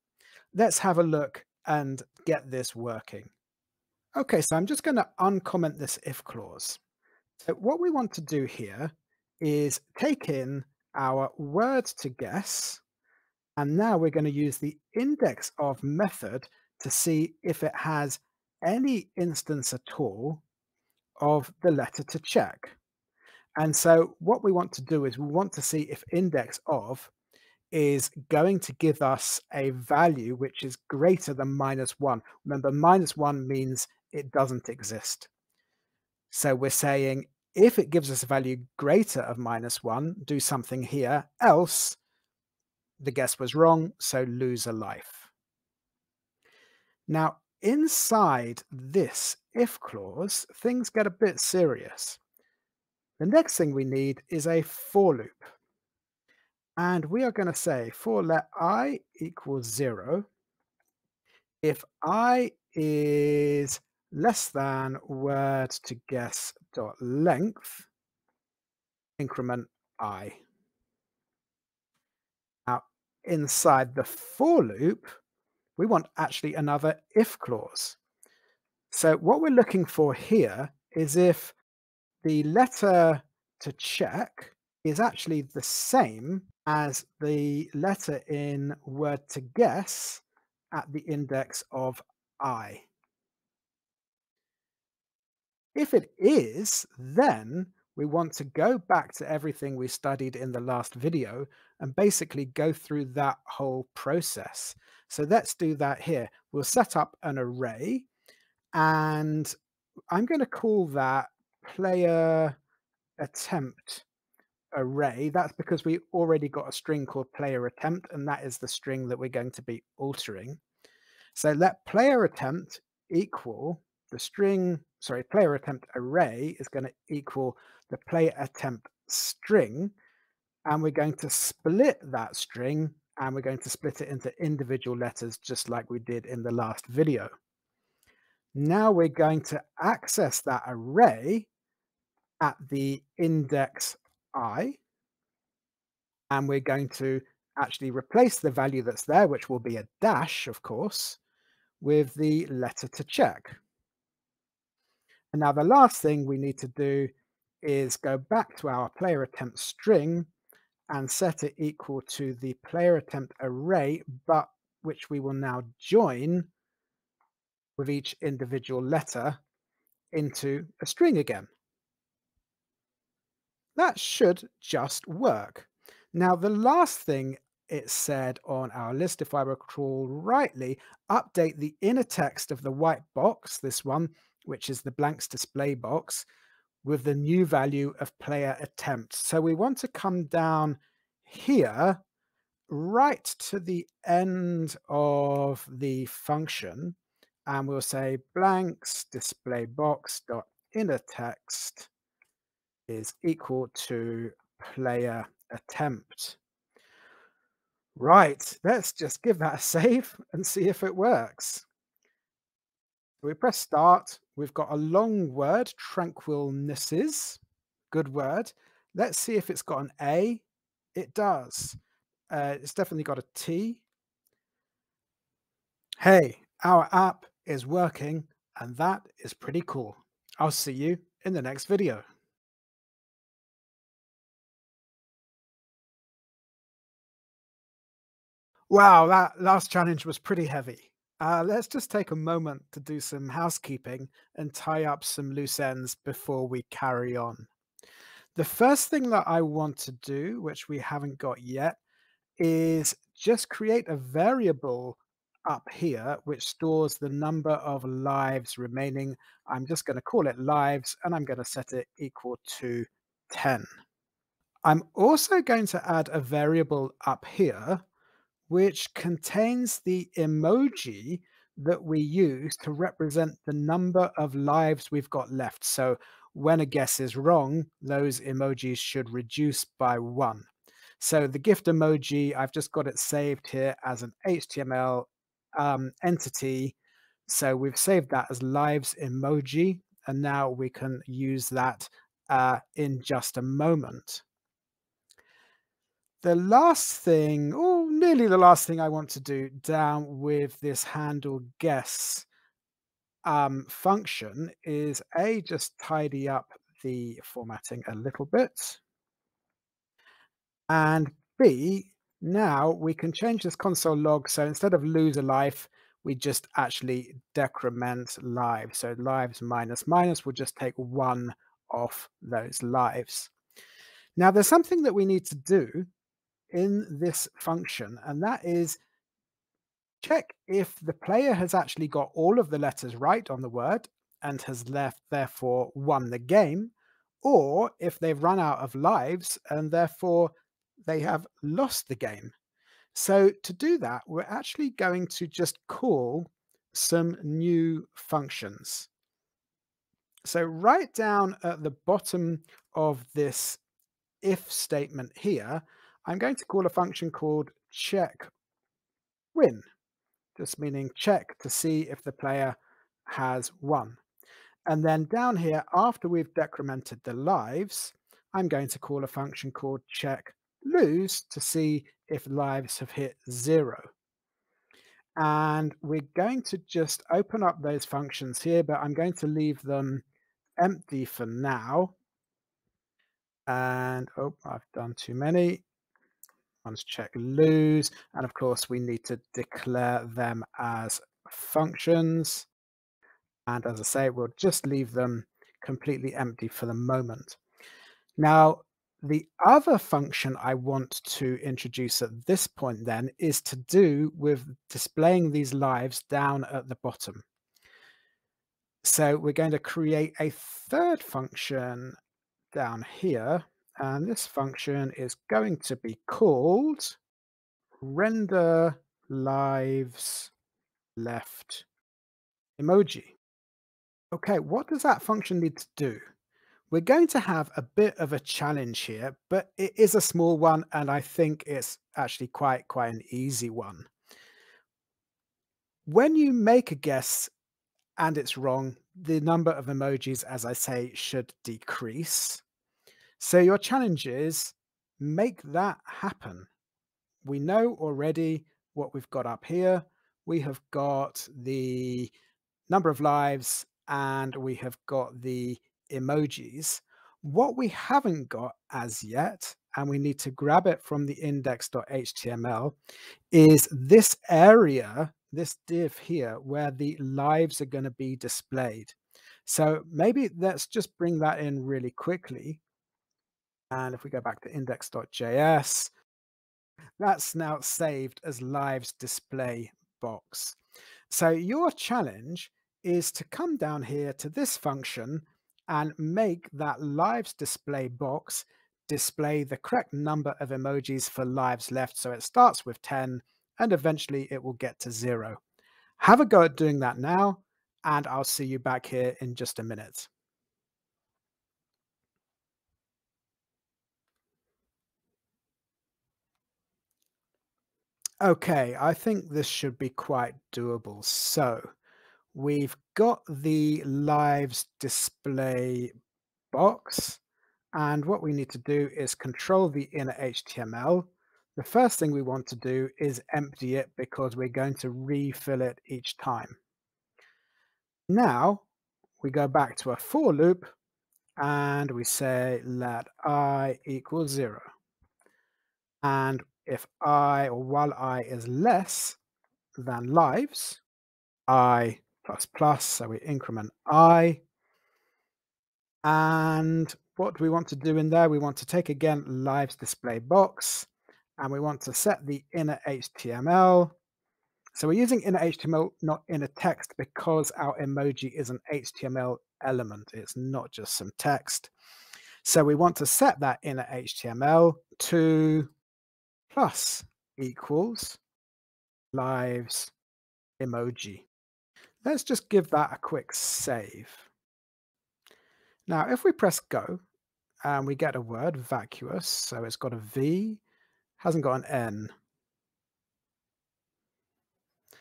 Let's have a look and get this working. Okay, so I'm just going to uncomment this if clause. So what we want to do here is take in our word to guess, and now we're going to use the indexOf method to see if it has any instance at all of the letter to check. And so what we want to do is we want to see if indexOf is going to give us a value which is greater than -1. Remember, -1 means it doesn't exist. So we're saying if it gives us a value greater of -1, do something here, else the guess was wrong, so lose a life. Now, inside this if clause, things get a bit serious. The next thing we need is a for loop. And we are going to say for let I equals 0, if I is less than word to guess dot length, increment I. Now, inside the for loop, we want actually another if clause. So what we're looking for here is if the letter to check is actually the same as the letter in word to guess at the index of I. If it is, then we want to go back to everything we studied in the last video and basically go through that whole process. So let's do that here. We'll set up an array, and I'm going to call that player attempt array. That's because we already got a string called player attempt, and that is the string that we're going to be altering. So let player attempt equal the string, sorry, player attempt array is going to equal the player attempt string, and we're going to split that string, and we're going to split it into individual letters just like we did in the last video. Now we're going to access that array at the index I, and we're going to actually replace the value that's there, which will be a dash, of course, with the letter to check. And now the last thing we need to do is go back to our player attempt string and set it equal to the player attempt array, but which we will now join with each individual letter into a string again. That should just work. Now, the last thing it said on our list, if I recall rightly, update the inner text of the white box, this one, which is the blanks display box, with the new value of player attempt. So we want to come down here right to the end of the function, and we'll say blanks display box dot inner text is equal to player attempt. Right, let's just give that a save and see if it works. We press start. We've got a long word, tranquilnesses. Good word. Let's see if it's got an A. It does. It's definitely got a T. Hey, our app is working, and that is pretty cool. I'll see you in the next video. Wow, that last challenge was pretty heavy. Let's just take a moment to do some housekeeping and tie up some loose ends before we carry on. The first thing that I want to do, which we haven't got yet, is just create a variable up here which stores the number of lives remaining. I'm just going to call it lives and I'm going to set it equal to 10. I'm also going to add a variable up here which contains the emoji that we use to represent the number of lives we've got left. So when a guess is wrong, those emojis should reduce by 1. So the gift emoji, I've just got it saved here as an HTML entity. So we've saved that as Lives Emoji, and now we can use that in just a moment. The last thing, or nearly the last thing I want to do down with this handle guess function is just tidy up the formatting a little bit. And B, now we can change this console log. So instead of lose a life, we just actually decrement lives. So lives minus minus will just take 1 off those lives. Now there's something that we need to do in this function, and that is check if the player has actually got all of the letters right on the word and has therefore won the game, or if they've run out of lives and therefore they have lost the game. So to do that, we're actually going to just call some new functions. So right down at the bottom of this if statement here, I'm going to call a function called checkWin, just meaning check to see if the player has won. And then down here, after we've decremented the lives, I'm going to call a function called checkLose to see if lives have hit 0. And we're going to just open up those functions here, but I'm going to leave them empty for now. And oh, I've done too many. One's checkLose, and of course we need to declare them as functions. And as I say, we'll just leave them completely empty for the moment. Now, the other function I want to introduce at this point then is to do with displaying these lives down at the bottom. So we're going to create a third function down here, and this function is going to be called render lives left emoji. Okay, what does that function need to do? We're going to have a bit of a challenge here, but it is a small one, and I think it's actually quite an easy one. When you make a guess and it's wrong, the number of emojis, as I say, should decrease. So your challenge is make that happen. We know already what we've got up here. We have got the number of lives and we have got the emojis. What we haven't got as yet, and we need to grab it from the index.html, is this area, this div here, where the lives are going to be displayed. So maybe let's just bring that in really quickly. And if we go back to index.js, that's now saved as lives display box. So your challenge is to come down here to this function and make that lives display box display the correct number of emojis for lives left. So it starts with 10 and eventually it will get to 0. Have a go at doing that now, and I'll see you back here in just a minute. Okay, I think this should be quite doable. So we've got the lives display box, and what we need to do is control the inner HTML. The first thing we want to do is empty it because we're going to refill it each time. Now we go back to a for loop and we say let I equal 0. And if I, or while I is less than lives, I plus plus, so we increment I. And what we want to do in there, we want to take again lives display box, and we want to set the inner HTML. So we're using inner HTML, not inner text, because our emoji is an HTML element. It's not just some text. So we want to set that inner HTML to plus equals lives emoji. Let's just give that a quick save. Now, if we press go and we get a word vacuous, so it's got a V, hasn't got an N.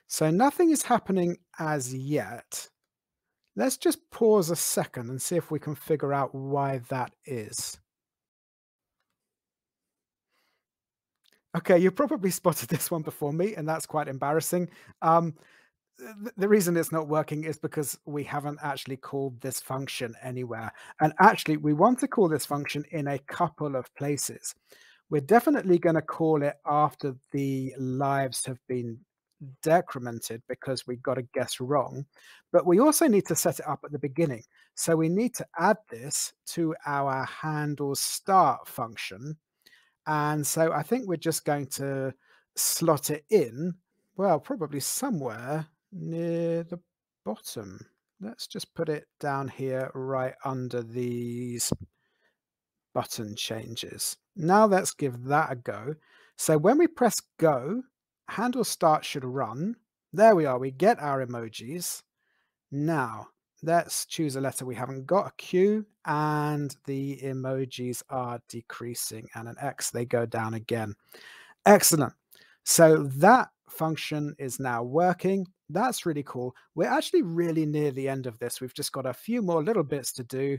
So nothing is happening as yet. Let's just pause a second and see if we can figure out why that is. Okay, you probably spotted this one before me, and that's quite embarrassing. The reason it's not working is because we haven't actually called this function anywhere. And actually, we want to call this function in a couple of places. We're definitely going to call it after the lives have been decremented because we got a guess wrong. But we also need to set it up at the beginning. So we need to add this to our handle start function. And so I think we're just going to slot it in, well, probably somewhere near the bottom. Let's just put it down here right under these button changes. Now let's give that a go. So when we press go, handle start should run. There we are, we get our emojis. Now let's choose a letter we haven't got, a Q, and the emojis are decreasing, and an X, they go down again. Excellent. So that function is now working. That's really cool. We're actually really near the end of this. We've just got a few more little bits to do,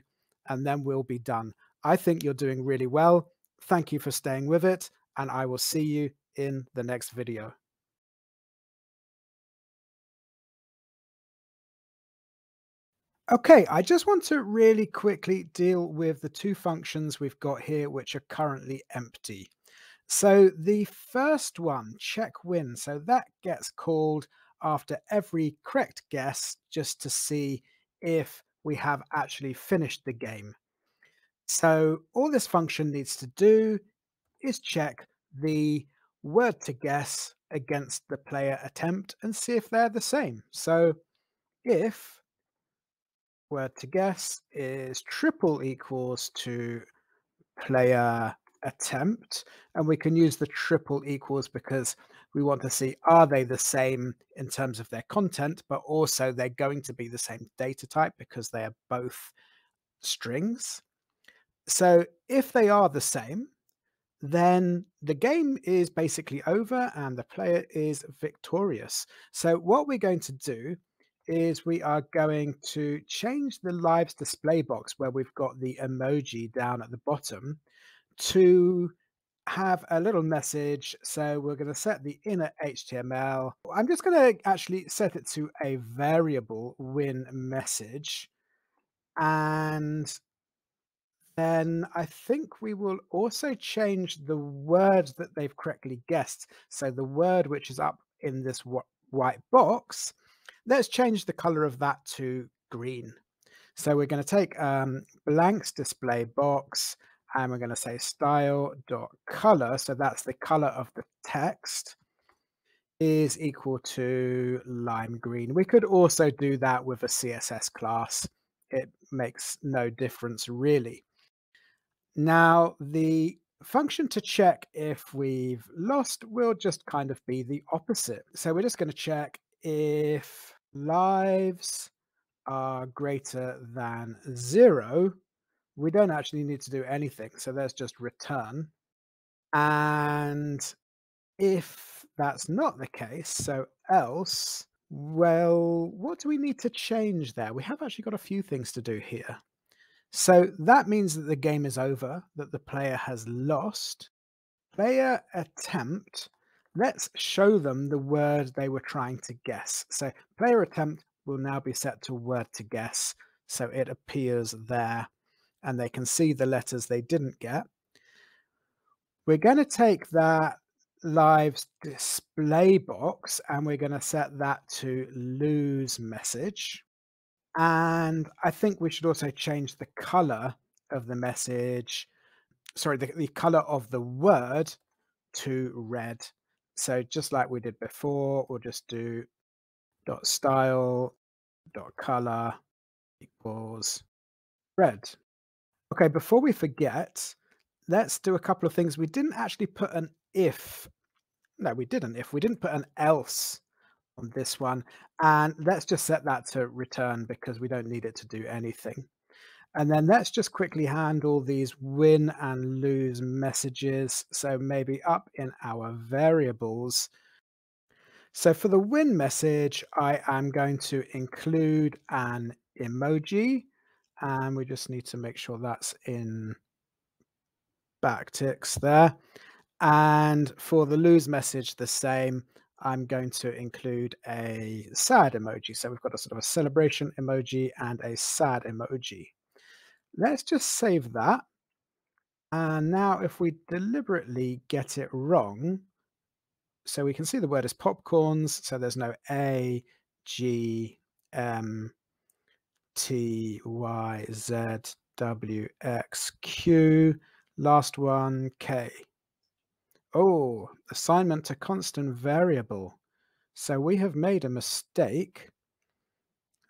and then we'll be done. I think you're doing really well. Thank you for staying with it, and I will see you in the next video. Okay, I just want to really quickly deal with the two functions we've got here, which are currently empty. So the first one, checkWin, so that gets called after every correct guess just to see if we have actually finished the game. So all this function needs to do is check the word to guess against the player attempt and see if they're the same. So if word to guess is triple equals to player attempt, and we can use the triple equals because we want to see are they the same in terms of their content, but also they're going to be the same data type because they are both strings. So if they are the same, then the game is basically over and the player is victorious. So what we're going to do is we are going to change the lives display box where we've got the emoji down at the bottom to have a little message. So we're going to set the inner HTML. I'm just going to actually set it to a variable win message. And then I think we will also change the word that they've correctly guessed. So the word which is up in this white box, let's change the color of that to green. So we're going to take blanks display box and we're going to say style.color. So that's the color of the text is equal to lime green. We could also do that with a CSS class. It makes no difference really. Now, the function to check if we've lost will just kind of be the opposite. So we're just going to check if lives are greater than 0. We don't actually need to do anything. So let's just return. And if that's not the case, so else, well, what do we need to change there? We have actually got a few things to do here. So that means that the game is over, that the player has lost. player attempt, let's show them the word they were trying to guess. So player attempt will now be set to word to guess. So it appears there and they can see the letters they didn't get. We're going to take that lives display box and we're going to set that to lose message. And I think we should also change the color of the message, sorry, the color of the word to red. So just like we did before, we'll just do dot style dot color equals red. Okay, before we forget, let's do a couple of things. We didn't actually put an if. No, we didn't. If we didn't put an else on this one, and let's just set that to return because we don't need it to do anything. And then let's just quickly handle these win and lose messages. So maybe up in our variables. So for the win message, I am going to include an emoji, and we just need to make sure that's in backticks there. And for the lose message, the same. I'm going to include a sad emoji. So we've got a sort of a celebration emoji and a sad emoji. Let's just save that. And now if we deliberately get it wrong, so we can see the word is popcorns. So there's no A, G, M, T, Y, Z, W, X, Q. Last one, K. Oh, assignment to constant variable. So we have made a mistake.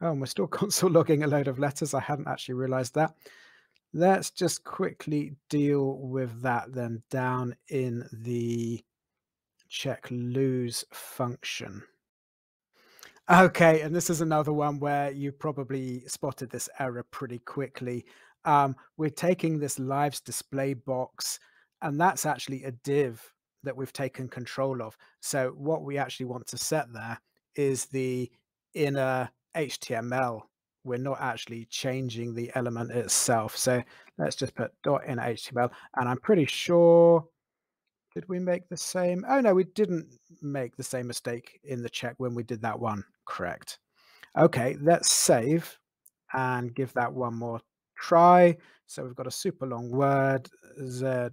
Oh, and we're still console logging a load of letters. I hadn't actually realized that. Let's just quickly deal with that then down in the checkLose function. Okay, and this is another one where you probably spotted this error pretty quickly. We're taking this lives display box, and that's actually a div that we've taken control of. So what we actually want to set there is the inner HTML. We're not actually changing the element itself. So let's just put dot inner HTML, and I'm pretty sure, did we make the same? Oh, no, we didn't make the same mistake in the check when we did that one. Correct. Okay, let's save and give that one more try. So we've got a super long word, Z.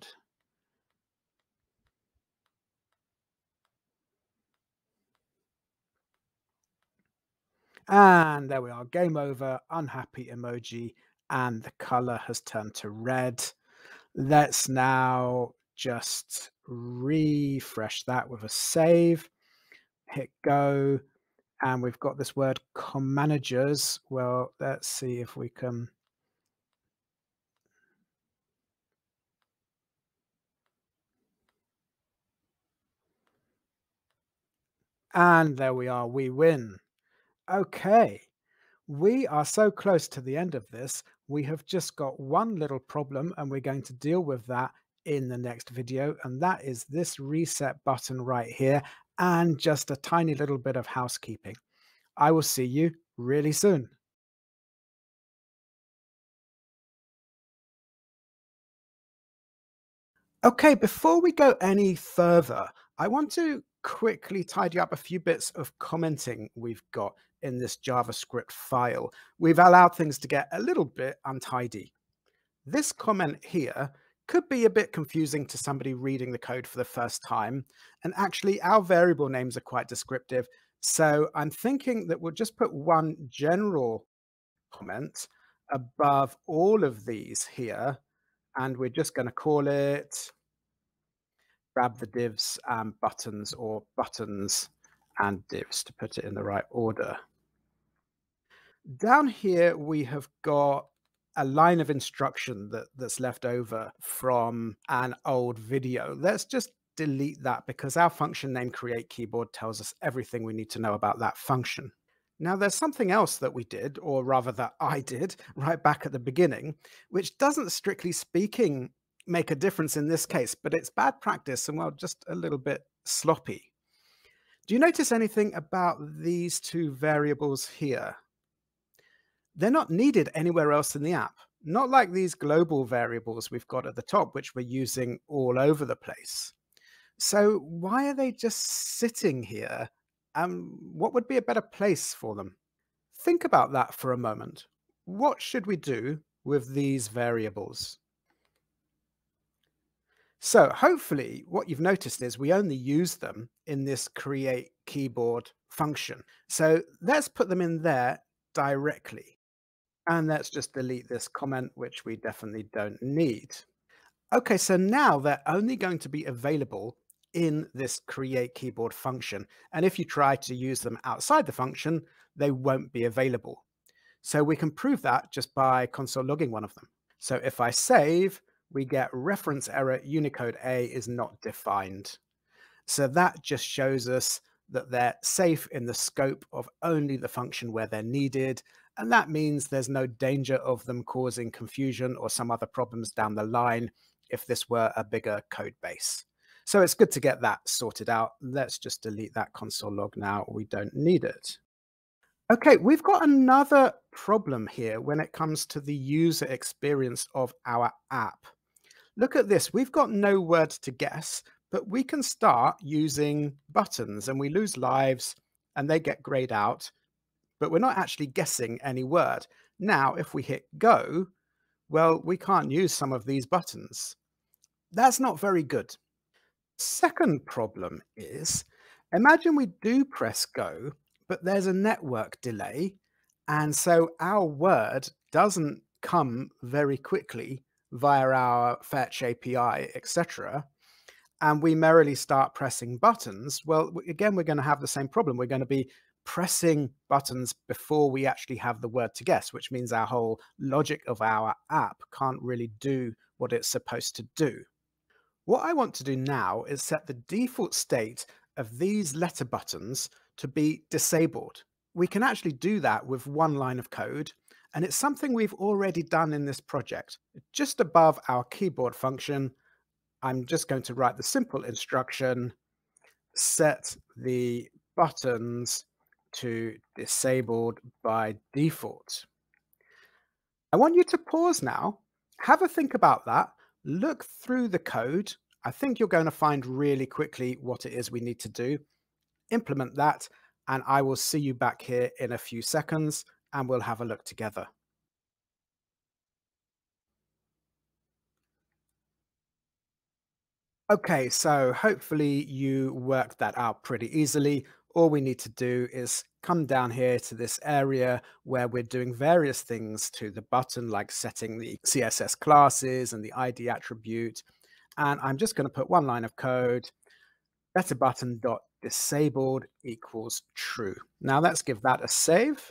And there we are, game over, unhappy emoji, and the color has turned to red. Let's now just refresh that with a save, hit go, and we've got this word managers. Well, let's see if we can. And there we are, we win. Okay, we are so close to the end of this. We have just got one little problem and we're going to deal with that in the next video. And that is this reset button right here and just a tiny little bit of housekeeping. I will see you really soon. Okay, before we go any further, I want to quickly tidy up a few bits of commenting we've got in this JavaScript file. We've allowed things to get a little bit untidy. This comment here could be a bit confusing to somebody reading the code for the first time. And actually, our variable names are quite descriptive. So I'm thinking that we'll just put one general comment above all of these here. And we're just going to call it grab the divs and buttons, or buttons and divs, to put it in the right order. Down here, we have got a line of instruction that's left over from an old video. Let's just delete that because our function name create keyboard tells us everything we need to know about that function. Now, there's something else that we did, or rather that I did, right back at the beginning, which doesn't, strictly speaking, make a difference in this case, but it's bad practice and, well, just a little bit sloppy. Do you notice anything about these two variables here? They're not needed anywhere else in the app, not like these global variables we've got at the top, which we're using all over the place. So why are they just sitting here? What would be a better place for them? Think about that for a moment. What should we do with these variables? So hopefully what you've noticed is we only use them in this create keyboard function. So let's put them in there directly. And let's just delete this comment, which we definitely don't need. Okay, so now they're only going to be available in this create keyboard function. And if you try to use them outside the function, they won't be available. So we can prove that just by console logging one of them. So if I save, we get reference error Unicode A is not defined. So that just shows us that they're safe in the scope of only the function where they're needed. And that means there's no danger of them causing confusion or some other problems down the line if this were a bigger code base. So it's good to get that sorted out. Let's just delete that console log now. We don't need it. Okay, we've got another problem here when it comes to the user experience of our app. Look at this. We've got no word to guess, but we can start using buttons and we lose lives and they get grayed out, but we're not actually guessing any word. Now, if we hit go, well, we can't use some of these buttons. That's not very good. Second problem is, imagine we do press go, but there's a network delay, and so our word doesn't come very quickly via our fetch API, etc., and we merrily start pressing buttons. Well, again, we're going to have the same problem. We're going to be pressing buttons before we actually have the word to guess, which means our whole logic of our app can't really do what it's supposed to do. What I want to do now is set the default state of these letter buttons to be disabled. We can actually do that with one line of code, and it's something we've already done in this project. Just above our keyboard function, I'm just going to write the simple instruction, set the buttons to disabled by default. I want you to pause now, have a think about that, look through the code. I think you're going to find really quickly what it is we need to do. Implement that, and I will see you back here in a few seconds, and we'll have a look together. Okay, so hopefully you worked that out pretty easily. All we need to do is come down here to this area where we're doing various things to the button, like setting the CSS classes and the ID attribute. And I'm just going to put one line of code, getterButton.disabled equals true. Now let's give that a save.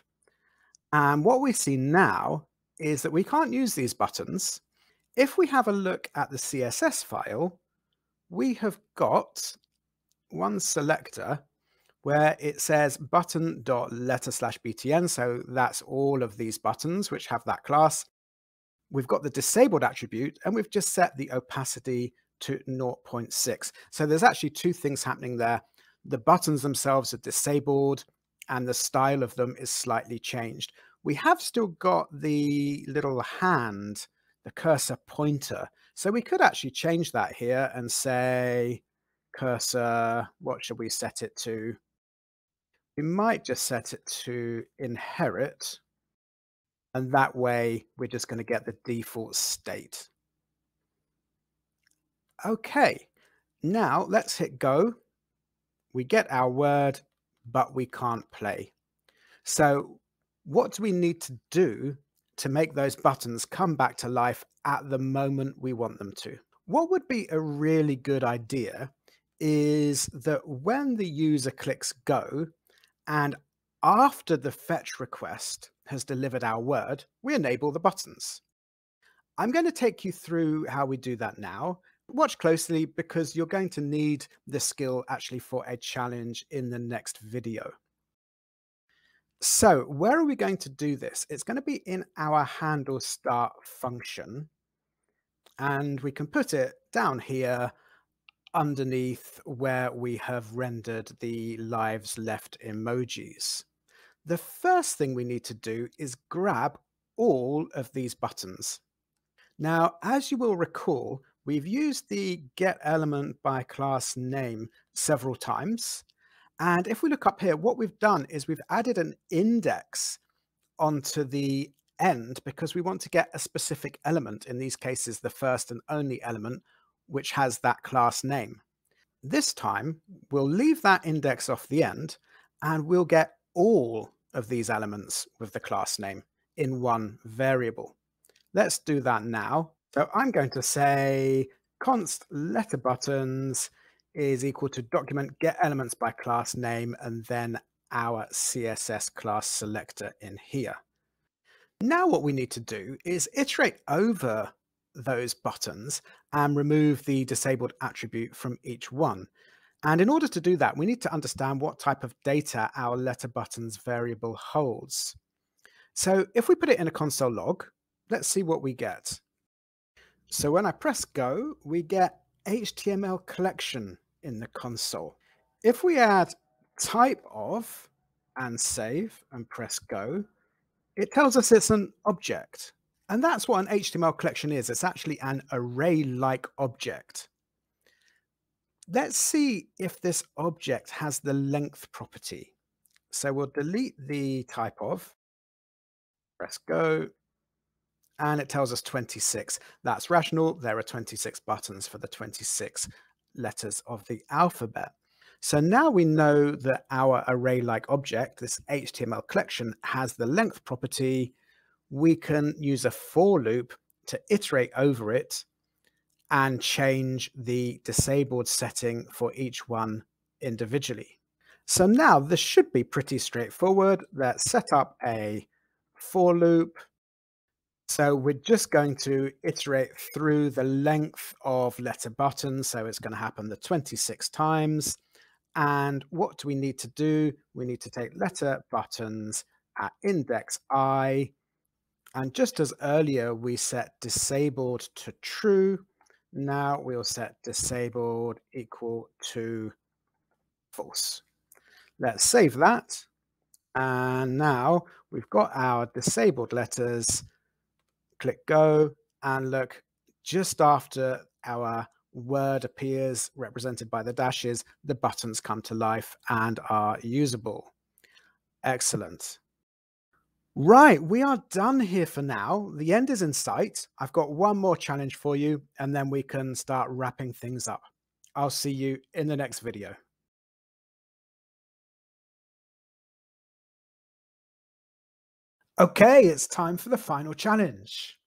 And what we see now is that we can't use these buttons. If we have a look at the CSS file, we have got one selector where it says button.letter/btn. So that's all of these buttons which have that class. We've got the disabled attribute and we've just set the opacity to 0.6. So there's actually two things happening there. The buttons themselves are disabled and the style of them is slightly changed. We have still got the little hand, the cursor pointer. So we could actually change that here and say cursor, what should we set it to? We might just set it to inherit. And that way we're just going to get the default state. Okay, now let's hit go. We get our word, but we can't play. So what do we need to do to make those buttons come back to life at the moment we want them to? What would be a really good idea is that when the user clicks go and after the fetch request has delivered our word, we enable the buttons. I'm going to take you through how we do that now. Watch closely because you're going to need this skill actually for a challenge in the next video. So where are we going to do this? It's going to be in our handle start function, and we can put it down here underneath where we have rendered the lives left emojis. The first thing we need to do is grab all of these buttons. Now, as you will recall, We've used the getElementByClassName several times. And if we look up here, what we've done is we've added an index onto the end because we want to get a specific element, in these cases, the first and only element, which has that class name. This time, we'll leave that index off the end and we'll get all of these elements with the class name in one variable. Let's do that now. So I'm going to say const letterbuttons is equal to document get elements by class name and then our CSS class selector in here. Now what we need to do is iterate over those buttons and remove the disabled attribute from each one. And in order to do that, we need to understand what type of data our letter buttons variable holds. So if we put it in a console log, let's see what we get. So when I press go, we get HTML collection in the console. If we add type of and save and press go, it tells us it's an object. And that's what an HTML collection is. It's actually an array-like object. Let's see if this object has the length property. So we'll delete the type of, press go, and it tells us 26. That's rational. There are 26 buttons for the 26 letters of the alphabet. So now we know that our array-like object, this HTML collection, has the length property. We can use a for loop to iterate over it and change the disabled setting for each one individually. So now this should be pretty straightforward. Let's set up a for loop. So we're just going to iterate through the length of letter buttons. So it's going to happen the 26 times. And what do we need to do? We need to take letter buttons at index I. And just as earlier we set disabled to true, now we'll set disabled equal to false. Let's save that. And now we've got our disabled letters. Click go and look, just after our word appears represented by the dashes, the buttons come to life and are usable. Excellent. Right, we are done here for now. The end is in sight. I've got one more challenge for you, and then we can start wrapping things up. I'll see you in the next video. Okay, it's time for the final challenge.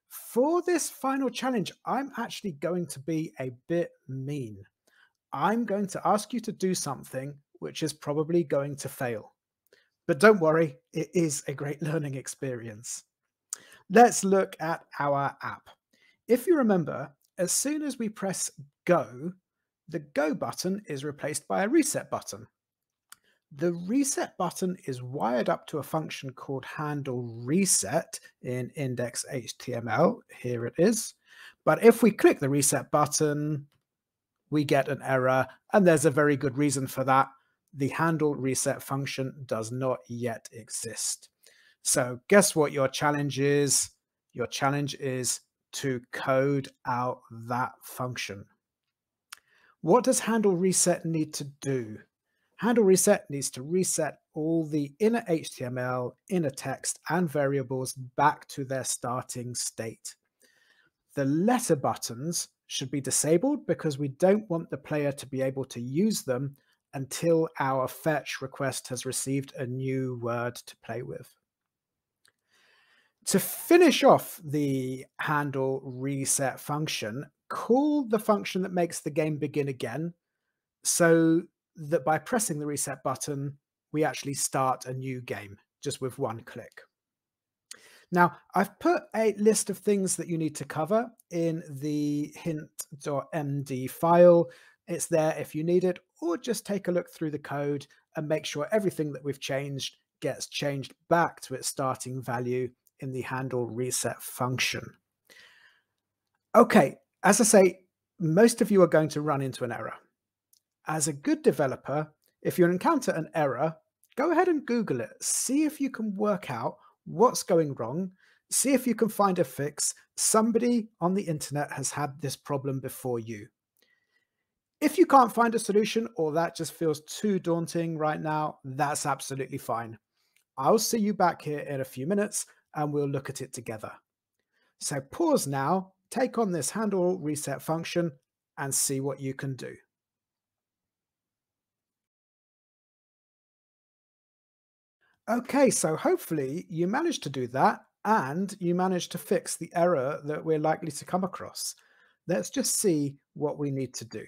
For this final challenge, I'm actually going to be a bit mean. I'm going to ask you to do something which is probably going to fail. But don't worry, it is a great learning experience. Let's look at our app. If you remember, as soon as we press go, the go button is replaced by a reset button. The reset button is wired up to a function called handle reset in index.html. Here it is. But if we click the reset button, we get an error, and there's a very good reason for that. The handle reset function does not yet exist. So guess what your challenge is? Your challenge is to code out that function. What does handle reset need to do? Handle reset needs to reset all the inner HTML, inner text, and variables back to their starting state. The letter buttons should be disabled because we don't want the player to be able to use them until our fetch request has received a new word to play with. To finish off the handle reset function, call the function that makes the game begin again, so that by pressing the reset button, we actually start a new game just with one click. Now, I've put a list of things that you need to cover in the hint.md file. It's there if you need it, or just take a look through the code and make sure everything that we've changed gets changed back to its starting value in the handle reset function. Okay, as I say, most of you are going to run into an error. As a good developer, if you encounter an error, go ahead and Google it. See if you can work out what's going wrong. See if you can find a fix. Somebody on the internet has had this problem before you. If you can't find a solution or that just feels too daunting right now, that's absolutely fine. I'll see you back here in a few minutes and we'll look at it together. So pause now, take on this handle reset function and see what you can do. Okay, so hopefully you managed to do that and you managed to fix the error that we're likely to come across. Let's just see what we need to do.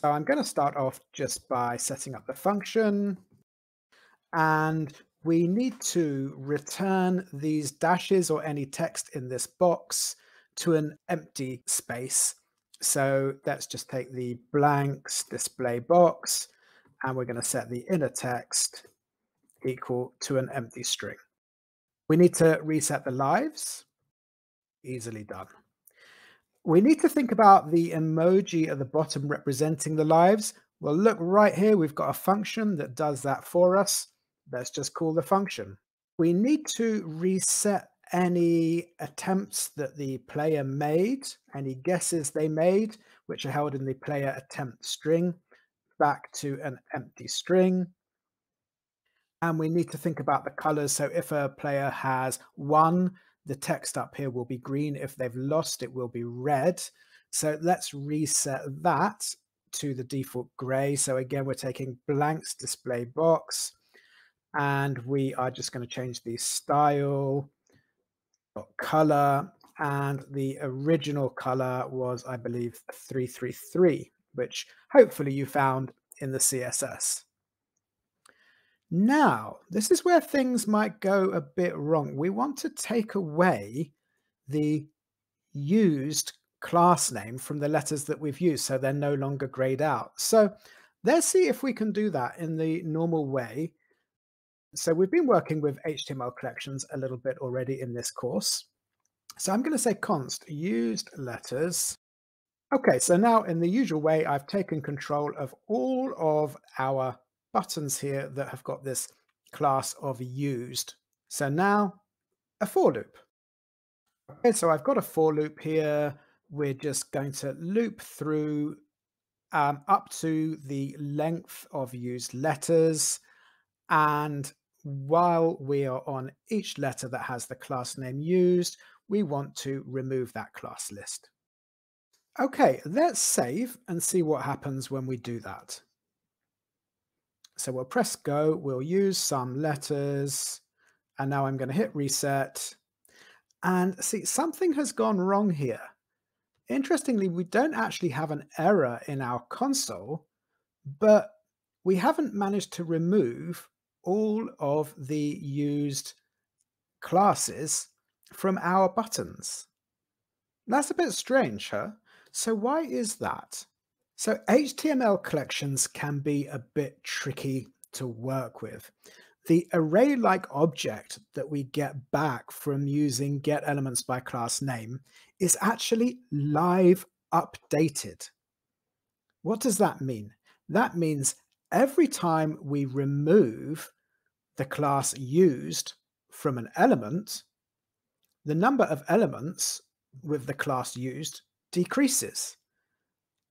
So I'm going to start off just by setting up the function, and we need to return these dashes or any text in this box to an empty space. So let's just take the blanks display box and we're going to set the inner text equal to an empty string. We need to reset the lives. Easily done. We need to think about the emoji at the bottom representing the lives. Well, look right here, we've got a function that does that for us. Let's just call the function. We need to reset any attempts that the player made, any guesses they made, which are held in the player attempt string, back to an empty string. And we need to think about the colors. So if a player has won, the text up here will be green. If they've lost, it will be red. So let's reset that to the default gray. So again, we're taking blanks display box, and we are just going to change the style color, and the original color was, I believe, 333, which hopefully you found in the CSS. Now, this is where things might go a bit wrong. We want to take away the used class name from the letters that we've used, so they're no longer grayed out. So let's see if we can do that in the normal way. So we've been working with HTML collections a little bit already in this course. So I'm going to say const used letters. Okay, so now in the usual way, I've taken control of all of our buttons here that have got this class of used. So now a for loop. Okay, so I've got a for loop here. We're just going to loop through up to the length of used letters. And while we are on each letter that has the class name used, we want to remove that class list. Okay, let's save and see what happens when we do that. So we'll press go, we'll use some letters, and now I'm going to hit reset. And see, something has gone wrong here. Interestingly, we don't actually have an error in our console, but we haven't managed to remove all of the used classes from our buttons. That's a bit strange, huh? So why is that? So HTML collections can be a bit tricky to work with. The array-like object that we get back from using getElementsByClassName is actually live updated. What does that mean? That means every time we remove the class used from an element, the number of elements with the class used decreases.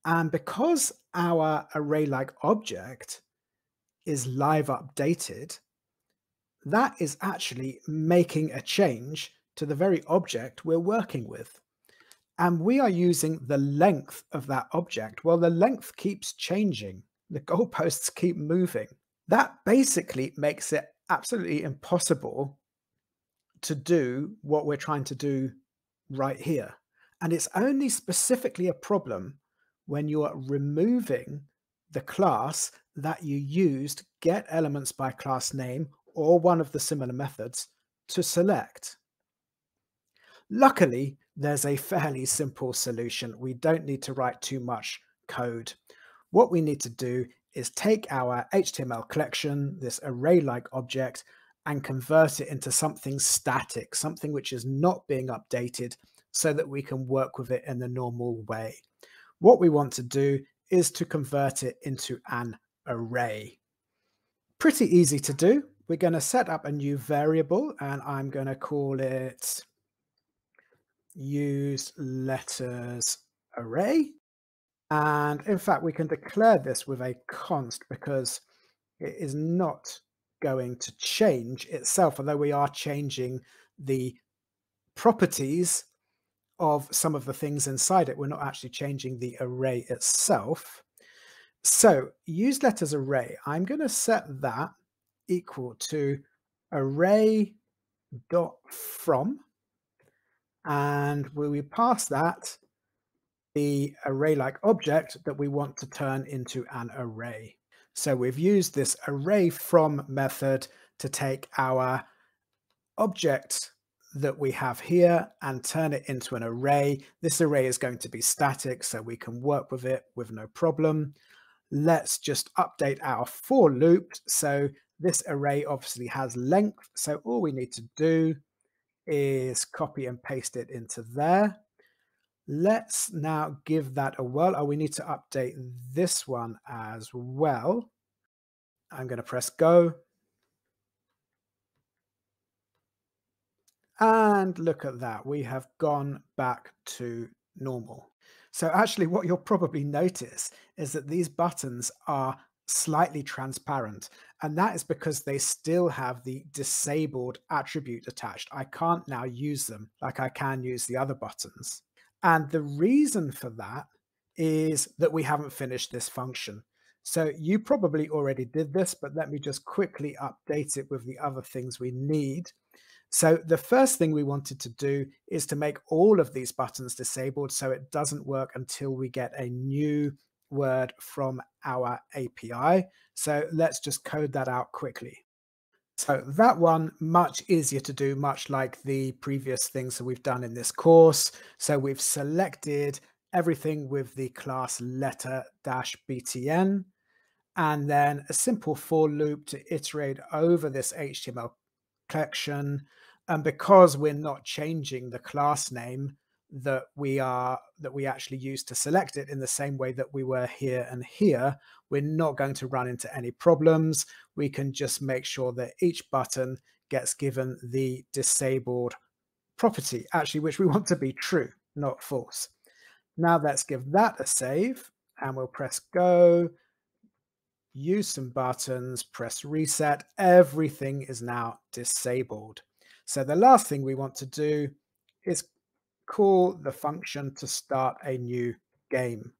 And because our array-like object is live updated, that is actually making a change to the very object we're working with. And we are using the length of that object. Well, the length keeps changing. The goalposts keep moving. That basically makes it absolutely impossible to do what we're trying to do right here. And it's only specifically a problem when you are removing the class that you used getElementsByClassName or one of the similar methods to select. Luckily, there's a fairly simple solution. We don't need to write too much code. What we need to do is take our HTML collection, this array-like object, and convert it into something static, something which is not being updated, so that we can work with it in the normal way. What we want to do is to convert it into an array. Pretty easy to do we're going to set up a new variable, and I'm going to call it use letters array. And in fact, we can declare this with a const because it is not going to change itself, although we are changing the properties of some of the things inside it. We're not actually changing the array itself. So use letters array, I'm going to set that equal to array.from, and we pass that the array-like object that we want to turn into an array. So we've used this Array.from method to take our object that we have here and turn it into an array. This array is going to be static, so we can work with it with no problem. Let's just update our for loop. So this array obviously has length, so all we need to do is copy and paste it into there. Let's now give that a whirl. Oh, we need to update this one as well. I'm going to press go. And look at that. We have gone back to normal. So actually what you'll probably notice is that these buttons are slightly transparent, and that is because they still have the disabled attribute attached. I can't now use them like I can use the other buttons. And the reason for that is that we haven't finished this function. So you probably already did this, but let me just quickly update it with the other things we need. So the first thing we wanted to do is to make all of these buttons disabled so it doesn't work until we get a new word from our API. So let's just code that out quickly. So that one, much easier to do, much like the previous things that we've done in this course. So we've selected everything with the class letter-btn, and then a simple for loop to iterate over this HTML collection. And because we're not changing the class name that we actually use to select it in the same way that we were here and here, we're not going to run into any problems. We can just make sure that each button gets given the disabled property, actually, which we want to be true, not false. Now let's give that a save, and we'll press go, use some buttons, press reset. Everything is now disabled. So the last thing we want to do is call the function to start a new game.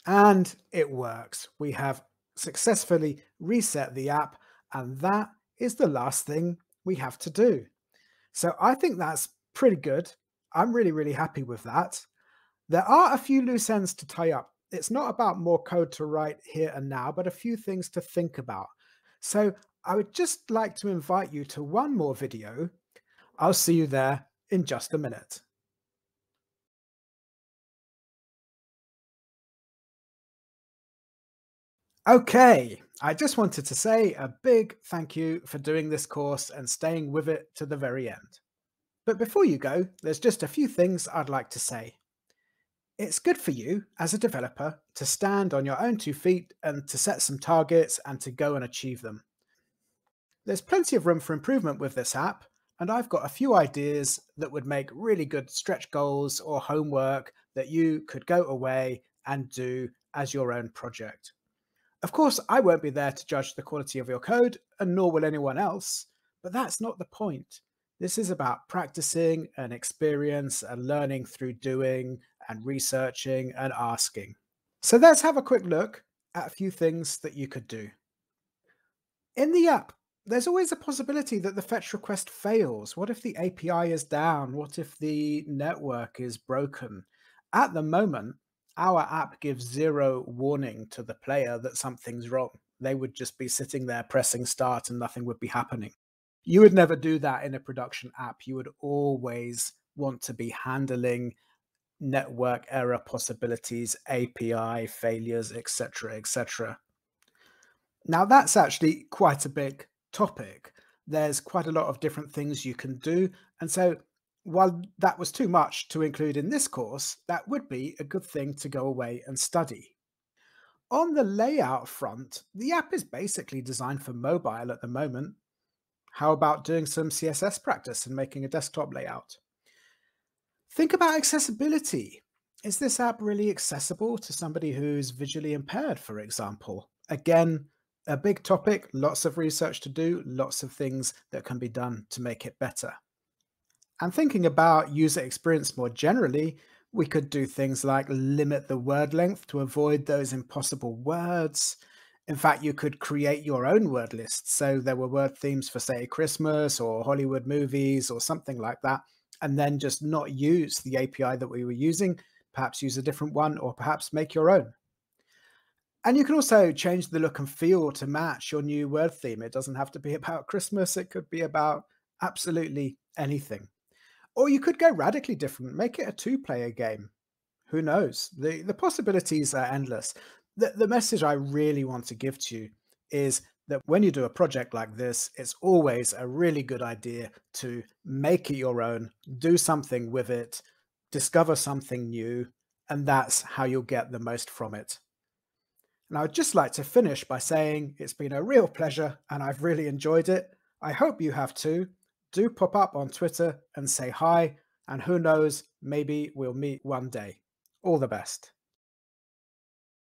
And it works. We have successfully reset the app, and that is the last thing we have to do. So I think that's pretty good. I'm really, really happy with that. There are a few loose ends to tie up. It's not about more code to write here and now, but a few things to think about. So I would just like to invite you to one more video. I'll see you there in just a minute. Okay, I just wanted to say a big thank you for doing this course and staying with it to the very end. But before you go, there's just a few things I'd like to say. It's good for you as a developer to stand on your own 2 feet and to set some targets and to go and achieve them. There's plenty of room for improvement with this app, and I've got a few ideas that would make really good stretch goals or homework that you could go away and do as your own project. Of course, I won't be there to judge the quality of your code, and nor will anyone else, but that's not the point. This is about practicing and experience and learning through doing and researching and asking. So let's have a quick look at a few things that you could do. In the app, there's always a possibility that the fetch request fails. What if the API is down? What if the network is broken? At the moment, our app gives zero warning to the player that something's wrong. They would just be sitting there pressing start and nothing would be happening. You would never do that in a production app. You would always want to be handling network error possibilities, API failures, etc., etc. Now that's actually quite a big topic. There's quite a lot of different things you can do. And so While that was too much to include in this course, that would be a good thing to go away and study. On the layout front, the app is basically designed for mobile at the moment. How about doing some CSS practice and making a desktop layout? Think about accessibility. Is this app really accessible to somebody who's visually impaired, for example? Again, a big topic, lots of research to do, lots of things that can be done to make it better. And thinking about user experience more generally, we could do things like limit the word length to avoid those impossible words. In fact, you could create your own word list. So there were word themes for, say, Christmas or Hollywood movies or something like that, and then just not use the API that we were using, perhaps use a different one, or perhaps make your own. And you can also change the look and feel to match your new word theme. It doesn't have to be about Christmas, it could be about absolutely anything. Or you could go radically different, make it a two-player game. Who knows? The possibilities are endless. The message I really want to give to you is that when you do a project like this, it's always a really good idea to make it your own, do something with it, discover something new, and that's how you'll get the most from it. And I would just like to finish by saying it's been a real pleasure and I've really enjoyed it. I hope you have too. Do pop up on Twitter and say hi, and who knows, maybe we'll meet one day. All the best.